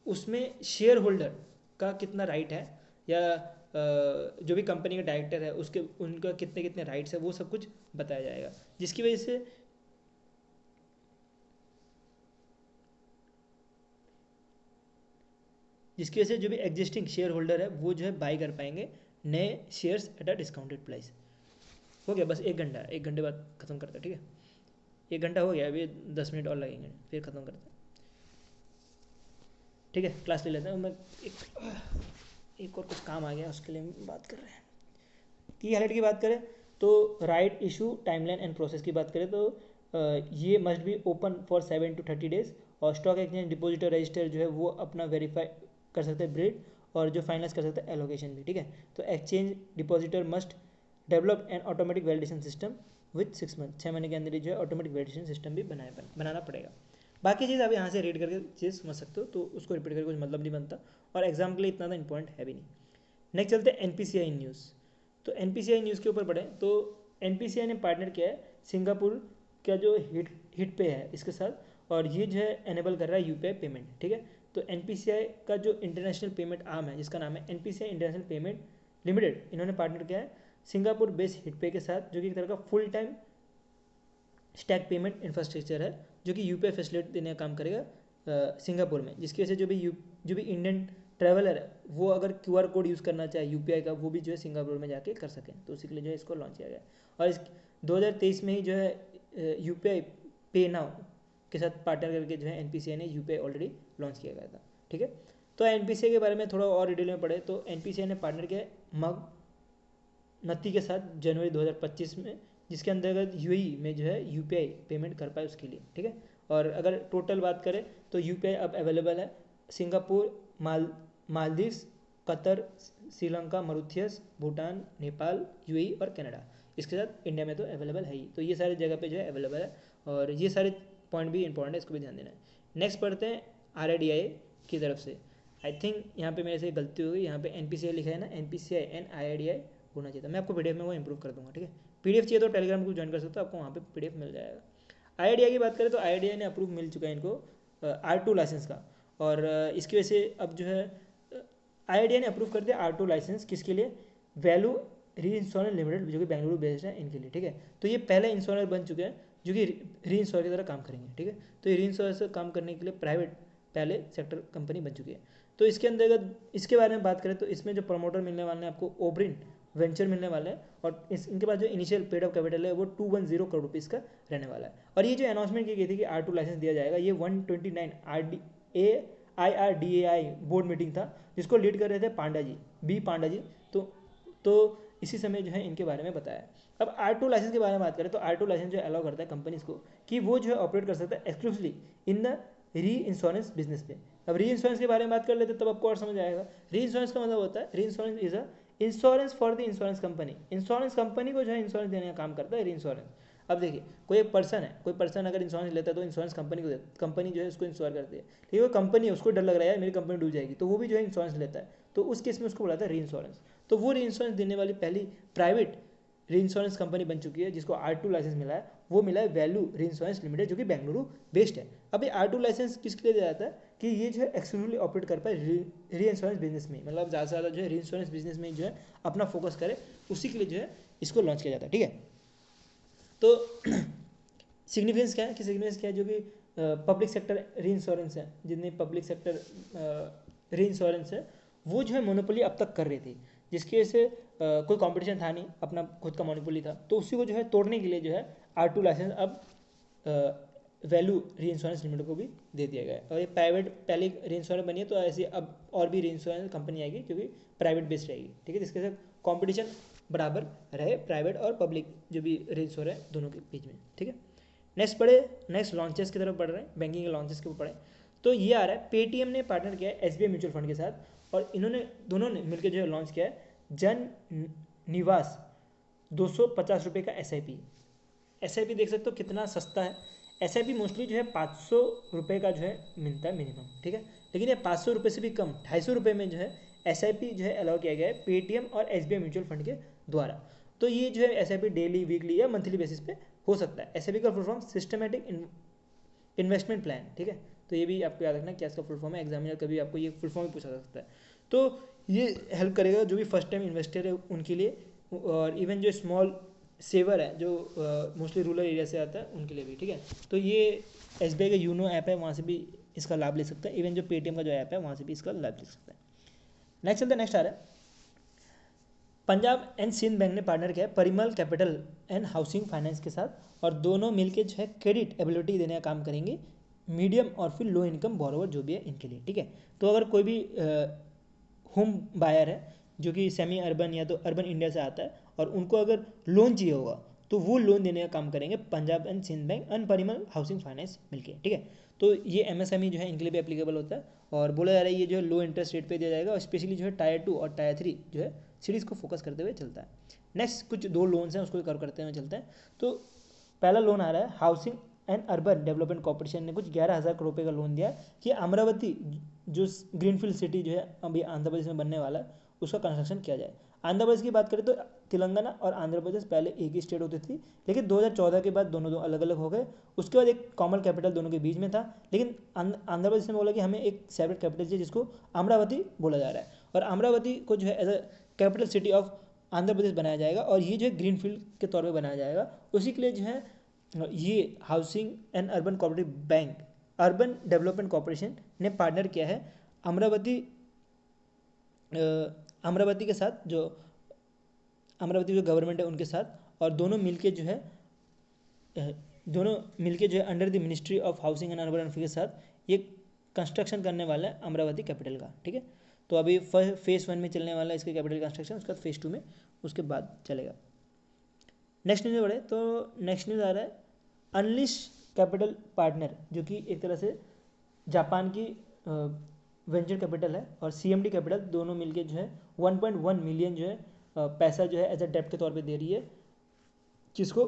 उसमें शेयर होल्डर का कितना राइट है, या जो भी कंपनी का डायरेक्टर है उसके उनका कितने कितने राइट्स है वो सब कुछ बताया जाएगा, जिसकी वजह से जो भी एग्जिस्टिंग शेयर होल्डर है वो जो है बाई कर पाएंगे नए shares at a discounted price. हो गया, बस 1 घंटा है, 1 घंटे बाद खत्म करते हैं, ठीक है। 1 घंटा हो गया, अभी 10 मिनट और लगेंगे फिर खत्म करते हैं, ठीक है। क्लास ले लेते हैं, मैं एक और कुछ काम आ गया उसके लिए बात कर रहे हैं। की हाईलाइट की बात करें तो right issue timeline and process की बात करें तो ये must be open for 7 to 30 days, और स्टॉक एक्सचेंज डिपॉजिटर रजिस्टर जो है वो अपना वेरीफाई कर सकते हैं ब्रिड, और जो फाइनलाइज कर सकते हैं एलोकेशन भी, ठीक है। तो exchange depositor must develop an automatic validation system with 6 month, 6 महीने के अंदर जो है ऑटोमेटिक वैलिडेशन सिस्टम भी बनाना पड़ेगा। बाकी चीज़ आप यहाँ से रीड करके चीज़ समझ सकते हो, तो उसको रिपीट करके कुछ मतलब नहीं बनता, और एग्जाम के लिए इतना ज़्यादा इंपॉर्टेंट है भी नहीं। नेक्स्ट चलते हैं NPCI न्यूज़। तो NPCI न्यूज़ के ऊपर पढ़ें तो NPCI ने पार्टनर किया है सिंगापुर का जो हिट पे है इसके साथ, और ये जो है एनेबल कर रहा है UPI पेमेंट, ठीक है। तो NPCI का जो इंटरनेशनल पेमेंट आर्म है जिसका नाम है NPCI इंटरनेशनल पेमेंट लिमिटेड, इन्होंने पार्टनर किया है सिंगापुर बेस्ड हिट पे के साथ, जो कि एक तरह का full time stack payment infrastructure है जो कि UPI फैसिलिटी देने का काम करेगा सिंगापुर में, जिसकी वजह से जो भी इंडियन ट्रैवलर है वो अगर QR कोड यूज़ करना चाहे UPI का वो भी जो है सिंगापुर में जाके कर सकें, तो उसी के लिए जो है इसको लॉन्च किया गया। और इस 2023 में ही जो है UPI पे नाउ के साथ पार्टनर करके जो है NPCI ने UPI ऑलरेडी लॉन्च किया गया था, ठीक है। तो NPCI के बारे में थोड़ा और डिटेल में पढ़े तो NPCI ने पार्टनर किया मग नत्ती के साथ जनवरी 2025 में, जिसके अंतर्गत UAE में जो है UPI पेमेंट कर पाए उसके लिए, ठीक है। और अगर टोटल बात करें तो UPI अब अवेलेबल है Singapore, Maldives, Qatar, Sri Lanka, Mauritius, Bhutan, Nepal, UAE और कनाडा, इसके साथ इंडिया में तो अवेलेबल है ही। तो ये सारी जगह पे जो है अवेलेबल है, और ये सारे पॉइंट भी इंपॉर्टेंट है, इसको भी ध्यान देना है। नेक्स्ट पढ़ते हैं RIDI की तरफ से। आई थिंक यहाँ पे मेरे से गलती हो गई, यहाँ पे NPCI लिखा है ना, NPCI एंड RIDI होना चाहिए था। मैं आपको PDF में वो इंप्रूव कर दूंगा, ठीक है। PDF चाहिए तो टेलीग्राम को ज्वाइन कर सकते हो, आपको वहाँ पे PDF मिल जाएगा। IIDI की बात करें तो IIDI ने अप्रूव मिल चुका है इनको R2 लाइसेंस का, और इसकी वजह से अब जो है IIDI ने अप्रूव कर दिया R2 लाइसेंस किसके लिए, वैल्यू री इंश्योरेंस लिमिटेड जो कि बेंगलुरु बेस्ड है इनके लिए, ठीक है। तो ये पहले इंश्योरर बन चुके हैं जो कि री इंश्योर की तरह काम करेंगे, ठीक है। तो ये री इंश्योर से काम करने के लिए प्राइवेट पहले सेक्टर कंपनी बन चुकी है। तो इसके अंतर्गत इसके बारे में बात करें तो इसमें जो प्रमोटर मिलने वाले हैं आपको ओब्रिन वेंचर मिलने वाला है, और इनके पास जो इनिशियल पेड ऑफ कैपिटल है वो 210 करोड़ रुपीज़ का रहने वाला है। और ये जो अनाउंसमेंट की गई थी कि R2 लाइसेंस दिया जाएगा, ये 129 IRDAI बोर्ड मीटिंग था जिसको लीड कर रहे थे पांडा जी, B पांडा जी, तो इसी समय जो है इनके बारे में बताया। अब R2 लाइसेंस के बारे में बात करें तो R2 लाइसेंस जो अलाउ करता है कंपनीज को कि वो जो है ऑपरेट कर सकता है एक्सक्लूसिवली इन द री इंश्योरेंस बिजनेस में। अब री इंश्योरेंस के बारे में बात कर लेते तब आपको और समझ आएगा। री इंश्योरेंस का मतलब होता है री insurance is a insurance for the insurance company. Insurance company को जो है इंश्योरेंस देने का काम करता है री इंश्योरेंस। अब देखिए कोई एक पर्सन है, कोई पर्सन अगर इंश्योरेंस लेता है तो इंश्योरेंस कंपनी को देता, कंपनी जो है उसको इंश्योर करती है। ठीक है, वो कंपनी है, उसको डर लग रहा है मेरी कंपनी डूब जाएगी, तो वो भी जो है इंश्योरेंस लेता है, तो उस केस में उसको बुलाता है री इंश्योरेंस। तो वो री इंश्योरेंस देने वाली पहली प्राइवेट री इंश्योरेंस कंपनी बन चुकी है जिसको R2 लाइसेंस मिला है, वो मिला है वैल्यू री इंश्योरेंस लिमिटेड जो कि बेंगलुरु बेस्ड है। अब ये R2 लाइसेंस किसके लिए दिया जाता है कि ये जो है एक्सक्लूसिवली ऑपरेट कर पाए री इंश्योरेंस बिजनेस में, मतलब ज़्यादा से ज़्यादा जो है री इंश्योरेंस बिजनेस में जो है अपना फोकस करे, उसी के लिए जो है इसको लॉन्च किया जाता है। ठीक है, तो सिग्निफिकेंस क्या है कि सिग्निफिकेंस क्या है, जो कि पब्लिक सेक्टर री इंश्योरेंस है, जितने पब्लिक सेक्टर री इंश्योरेंस है वो जो है मोनोपोली अब तक कर रही थी, जिसकी वजह से कोई कंपटीशन था नहीं, अपना खुद का मोनोपोली था, तो उसी को जो है तोड़ने के लिए जो है R2 लाइसेंस अब वैल्यू री इंश्योरेंस लिमिटेड को भी दे दिया गया है। और ये प्राइवेट पहले री इंश्योरेंस बनी है, तो ऐसे अब और भी री इंश्योरेंस कंपनी आएगी जो कि प्राइवेट बेस्ड रहेगी। ठीक है, जिसके साथ कॉम्पिटिशन बराबर रहे प्राइवेट और पब्लिक जो भी री इंश्योर है दोनों के बीच में। ठीक है, नेक्स्ट लॉन्चेस की तरफ बढ़ रहे हैं, बैंकिंग के लॉन्चेस के ऊपर पढ़े तो ये आ रहा है पेटीएम ने पार्टनर किया है SBI म्यूचुअल फंड के साथ, और इन्होंने दोनों ने मिलकर जो है लॉन्च किया है जन निवास 250 रुपये का SIP देख सकते हो कितना सस्ता है। SIP मोस्टली जो है 500 रुपये का जो है मिलता है मिनिमम। ठीक है, लेकिन ये 500 रुपये से भी कम 250 रुपये में जो है SIP जो है अलाउ किया गया है पेटीएम और SBI म्यूचुअल फंड के द्वारा। तो ये जो है SIP डेली वीकली या मंथली बेसिस पे हो सकता है। SIP का full form systematic investment plan. ठीक है, तो ये भी आपको याद रखना क्या इसका फुल फॉर्म है, एग्जामिनर कभी आपको ये फुल फॉर्म भी पूछा जा सकता है। तो ये हेल्प करेगा जो भी फर्स्ट टाइम इन्वेस्टर है उनके लिए, और इवन जो स्मॉल सेवर है जो मोस्टली रूरल एरिया से आता है उनके लिए भी। ठीक है, तो ये SBI का यूनो ऐप है, वहाँ से भी इसका लाभ ले सकता है, इवन जो पेटीएम का जो ऐप है वहाँ से भी इसका लाभ ले सकता है। नेक्स्ट आ रहा है पंजाब एंड सिंध बैंक ने पार्टनर किया है Parimal capital and housing finance के साथ, और दोनों मिलकर जो है क्रेडिट एबिलिटी देने का काम करेंगे मीडियम और फिर लो इनकम बोरोवर जो भी है इनके लिए। ठीक है, तो अगर कोई भी होम बायर है जो कि सेमी अर्बन या तो अर्बन इंडिया से आता है और उनको अगर लोन चाहिए होगा तो वो लोन देने का काम करेंगे Punjab and Sindh bank and Parimal housing finance मिलके। ठीक है, तो ये MSME जो है इनके लिए भी एप्लीकेबल होता है, और बोला जा रहा है ये जो है लो इंटरेस्ट रेट पे दिया जाएगा, और स्पेशली जो है टायर 2 और टायर 3 जो है सिटीज़ को फोकस करते हुए चलता है। नेक्स्ट कुछ 2 लोन्स हैं उसको कवर करते हुए चलते हैं। तो पहला लोन आ रहा है housing and urban development corporation ने कुछ 11,000 करोड़ रुपये का लोन दिया कि अमरावती जो ग्रीनफील्ड सिटी जो है अभी आंध्र प्रदेश में बनने वाला है उसका कंस्ट्रक्शन किया जाए। आंध्र प्रदेश की बात करें तो तेलंगाना और आंध्र प्रदेश पहले एक ही स्टेट होती थी, लेकिन 2014 के बाद दोनों अलग अलग हो गए। उसके बाद एक कॉमन कैपिटल दोनों के बीच में था, लेकिन आंध्र प्रदेश ने बोला कि हमें एक सेपरेट कैपिटल चाहिए जिसको अमरावती बोला जा रहा है, और अमरावती को जो है as a capital city of Andhra Pradesh बनाया जाएगा, और ये जो है ग्रीन फील्ड के तौर पर बनाया जाएगा। उसी के लिए जो है ये housing and urban cooperative bank urban development corporation ने पार्टनर किया है अमरावती के साथ, जो अमरावती जो गवर्नमेंट है उनके साथ, और दोनों मिलके जो है under the ministry of housing and urban affairs के साथ ये कंस्ट्रक्शन करने वाला है अमरावती कैपिटल का। ठीक है, तो अभी फेज़ 1 में चलने वाला है इसके कैपिटल कंस्ट्रक्शन, उसके बाद फेज़ 2 में उसके बाद चलेगा। नेक्स्ट न्यूज़ बढ़े तो नेक्स्ट न्यूज़ आ रहा है अनलिश कैपिटल पार्टनर, जो कि एक तरह से जापान की वेंचर कैपिटल है, और CMD कैपिटल दोनों मिलके जो है 1.1 मिलियन जो है पैसा जो है एज अ डेप्ट के तौर पे दे रही है किसको,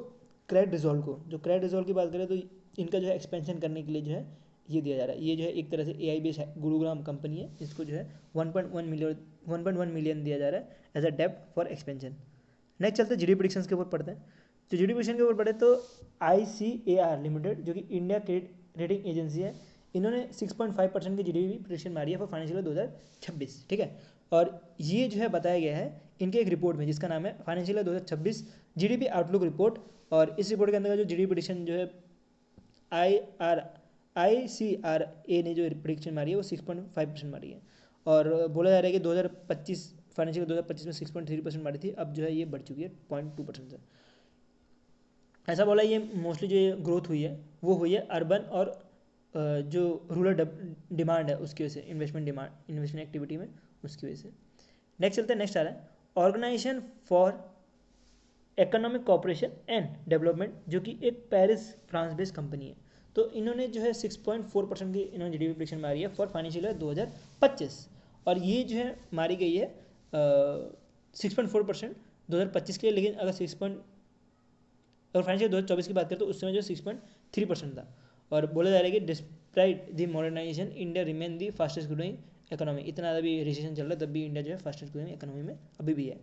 क्रेडिट रिजॉल्व को। जो क्रेडिट रिजॉल्व की बात करें तो इनका जो है एक्सपेंशन करने के लिए जो है ये दिया जा रहा है। ये जो है एक तरह से AI बेस्ड गुरुग्राम कंपनी है, इसको जो है 1.1 मिलियन दिया जा रहा है एज अ डेप्ट फॉर एक्सपेंशन। नेक्स्ट चलते हैं GDP प्रेडिक्शंस के ऊपर पढ़ते हैं। तो GDP प्रेडिक्शन के ऊपर पढ़े तो ICAR लिमिटेड जो कि इंडिया क्रेडिट रेटिंग एजेंसी है, इन्होंने 6.5% की GDP प्रेडिक्शन मारी है फॉर फाइनेंशियल 2026। ठीक है, और ये जो है बताया गया है इनके एक रिपोर्ट में जिसका नाम है फाइनेंशियल 2026 GDP आउटलुक रिपोर्ट, और इस रिपोर्ट के अंदर जो GDP प्रेडिक्शन जो है ICRA ने जो प्रेडिक्शन मारी है वो 6.5% मारी है, और बोला जा रहा है कि 2025 फाइनेंशियल 2025 में 6.3% मारी थी, अब जो है ये बढ़ चुकी है 0.2% से। ऐसा बोला ये मोस्टली जो ग्रोथ हुई है वो हुई है अर्बन और जो रूरल डिमांड है उसकी वजह से, इन्वेस्टमेंट एक्टिविटी में उसकी वजह से। नेक्स्ट चलते हैं, नेक्स्ट आ रहा है organisation for economic cooperation and development, जो कि एक पेरिस फ्रांस बेस्ड कंपनी है। तो इन्होंने जो है 6.4% की इन्होंने जीडीपी प्रेडिक्शन मारी है फॉर फाइनेंशियल ईयर 2025, और ये जो है मारी गई है 6.4% 2025 के लिए, लेकिन अगर अगर फाइनेंशियल 2024 की बात करें तो उस समय जो 6.3% था। और बोला जा रहा है कि despite the modernisation India remain the fastest growing economy, इतना ज़्यादा भी रिसेशन चल रहा है तब भी इंडिया जो है फास्टेस्ट ग्रोइंग इकोनॉमी में अभी भी है।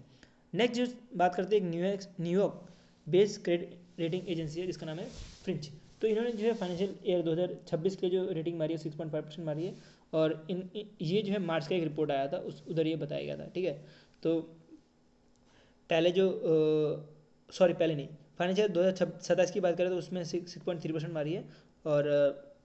नेक्स्ट जो बात करते हैं एक New York based credit rating agency है जिसका नाम है फ्रिंच। तो इन्होंने जो है फाइनेंशियल ईयर 2026 के जो रेटिंग मारी है 6.5% मारी है, और ये जो है मार्च का एक रिपोर्ट आया था उधर ये बताया गया था, ठीक है। तो पहले जो पहले नहीं, फाइनेंशियल 2027 की बात करें तो उसमें 6.3% मारी है, और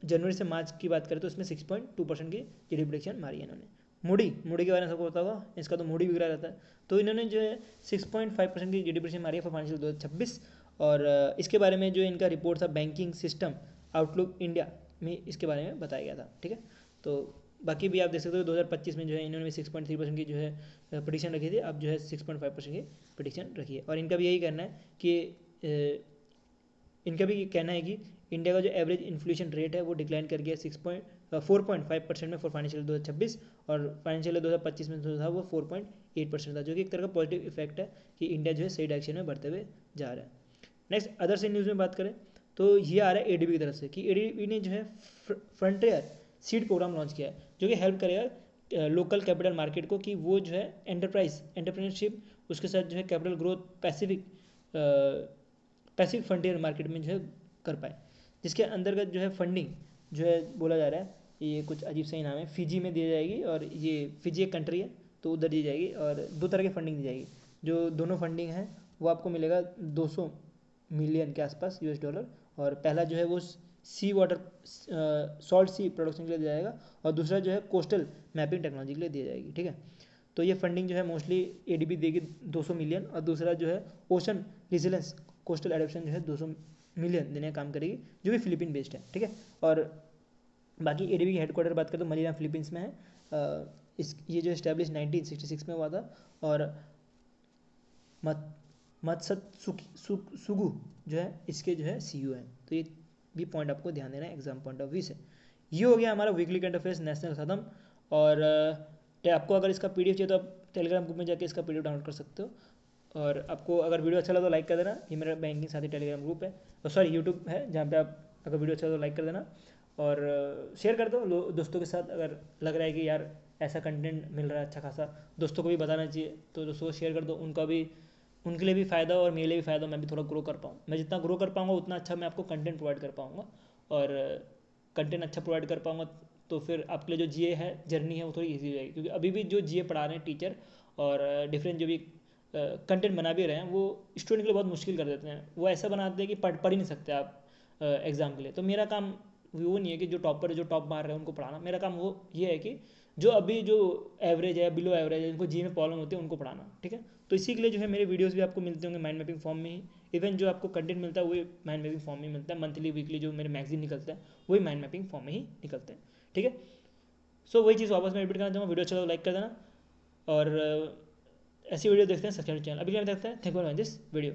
जनवरी से मार्च की बात करें तो उसमें 6.2% की जीडीपी प्रेडिक्शन मारी है इन्होंने। मूडी के बारे में सबको पता होगा, इसका तो मूडी बिगड़ा रहता है। तो इन्होंने जो है 6.5% की जीडीपी प्रेडिक्शन मारी है फॉर फाइनेंशियल 2026, और इसके बारे में जो इनका रिपोर्ट था बैंकिंग सिस्टम आउटलुक इंडिया में, इसके बारे में बताया गया था, ठीक है। तो बाकी भी आप देख सकते हो 2025 में जो है इन्होंने भी 6.3% की जो है प्रेडिक्शन रखी थी, अब जो है 6.5% की प्रेडिक्शन रखी है। और इनका भी यही कहना है कि इनका भी कहना है कि इंडिया का जो एवरेज इन्फ्लेशन रेट है वो डिक्लाइन कर गया 4.5% में फॉर फाइनेंशियल 2026, और फाइनेंशियल 2025 में जो था वो 4.8% था, जो कि एक तरह का पॉजिटिव इफेक्ट है कि इंडिया जो है सही डायरेक्शन में बढ़ते हुए जा रहा है। नेक्स्ट अदर से न्यूज़ में बात करें तो ये आ रहा है एडीबी की तरफ से कि एडीबी ने जो है फ्रंटियर सीड प्रोग्राम लॉन्च किया है, जो कि हेल्प करेगा लोकल कैपिटल मार्केट को कि वो जो है एंटरप्रेन्योरशिप, उसके साथ जो है capital growth Pacific frontier market में जो है कर पाए, जिसके अंतर्गत जो है फंडिंग जो है बोला जा रहा है ये कुछ अजीब सा ही नाम है, फिजी में दी जाएगी, और ये फिजी एक कंट्री है तो उधर दी जाएगी, और 2 तरह की फंडिंग दी जाएगी। जो दोनों फंडिंग है वो आपको मिलेगा 200 मिलियन के आसपास $, और पहला जो है वो सी वाटर सॉल्ट सी प्रोडक्शन के लिए दिया जाएगा, और दूसरा जो है कोस्टल मैपिंग टेक्नोलॉजी के लिए दी जाएगी, ठीक है। तो ये फंडिंग जो है मोस्टली एडीबी देगी 200 मिलियन, और दूसरा जो है ओशन रिजिलेंस कोस्टल एडेप्शन जो है 200 मिलियन देने का काम करेगी, जो भी फिलीपीन बेस्ड है, ठीक है। और बाकी एडीबी की हेडक्वार्टर बात करें तो मनीला फिलीपींस में है। ये जो इस्टेब्लिश 1966 में हुआ था, और मत्सुगु जो है इसके जो है सीईओ हैं। तो ये भी पॉइंट आपको ध्यान देना है एग्जाम पॉइंट ऑफ व्यू से। ये हो गया हमारा वीकली करंट अफेयर्स नेशनल खत्म, और आपको अगर इसका पीडीएफ चाहिए तो आप टेलीग्राम ग्रुप में जाके इसका पीडीएफ डाउनलोड कर सकते हो, और आपको अगर वीडियो अच्छा लगा तो लाइक कर देना। ये मेरा बैंकिंग साथी टेलीग्राम ग्रुप है, यूट्यूब है, जहाँ पे आप अगर वीडियो अच्छा लगा तो लाइक कर देना, और शेयर कर दो दोस्तों के साथ। अगर लग रहा है कि यार ऐसा कंटेंट मिल रहा है अच्छा खासा, दोस्तों को भी बताना चाहिए, तो दोस्तों को शेयर कर दो, उनके लिए भी फ़ायदा और मेरे लिए भी फ़ायदा, मैं भी थोड़ा ग्रो कर पाऊँ। मैं जितना ग्रो कर पाऊँगा उतना अच्छा मैं आपको कंटेंट प्रोवाइड कर पाऊँगा, और कंटेंट अच्छा प्रोवाइड कर पाऊँगा तो फिर आपके लिए जो जीए है जर्नी है वो थोड़ी ईजी हो जाएगी, क्योंकि अभी भी जो जीए पढ़ा रहे हैं टीचर और डिफरेंट जो भी कंटेंट बना भी रहे हैं वो स्टूडेंट के लिए बहुत मुश्किल कर देते हैं। वो ऐसा बनाते हैं कि पढ़ ही नहीं सकते आप एग्ज़ाम के लिए। तो मेरा काम वो नहीं है कि जो टॉप मार रहे हैं उनको पढ़ाना, मेरा काम वो ये है कि जो अभी जो एवरेज है, बिलो एवरेज है, जिनको जी में प्रॉब्लम होती है उनको पढ़ाना, ठीक है। तो इसी के लिए जो है मेरे वीडियोस भी आपको मिलते होंगे माइंड मैपिंग फॉर्म में ही। इवन जो आपको कंटेंट मिलता है वो माइंड मैपिंग फॉर्म में ही मिलता है। मंथली वीकली जो मेरे मैगजीन निकलता है वही माइंड मैपिंग फॉर्म में ही निकलते हैं, ठीक है। सो वही चीज़ वापस मैं रिपीट करना चाहूँगा, वीडियो अच्छा तो लाइक कर देना, और ऐसी वीडियो देखते हैं सब्सक्राइब चैनल। अभी क्या देखते हैं, thank you for this video.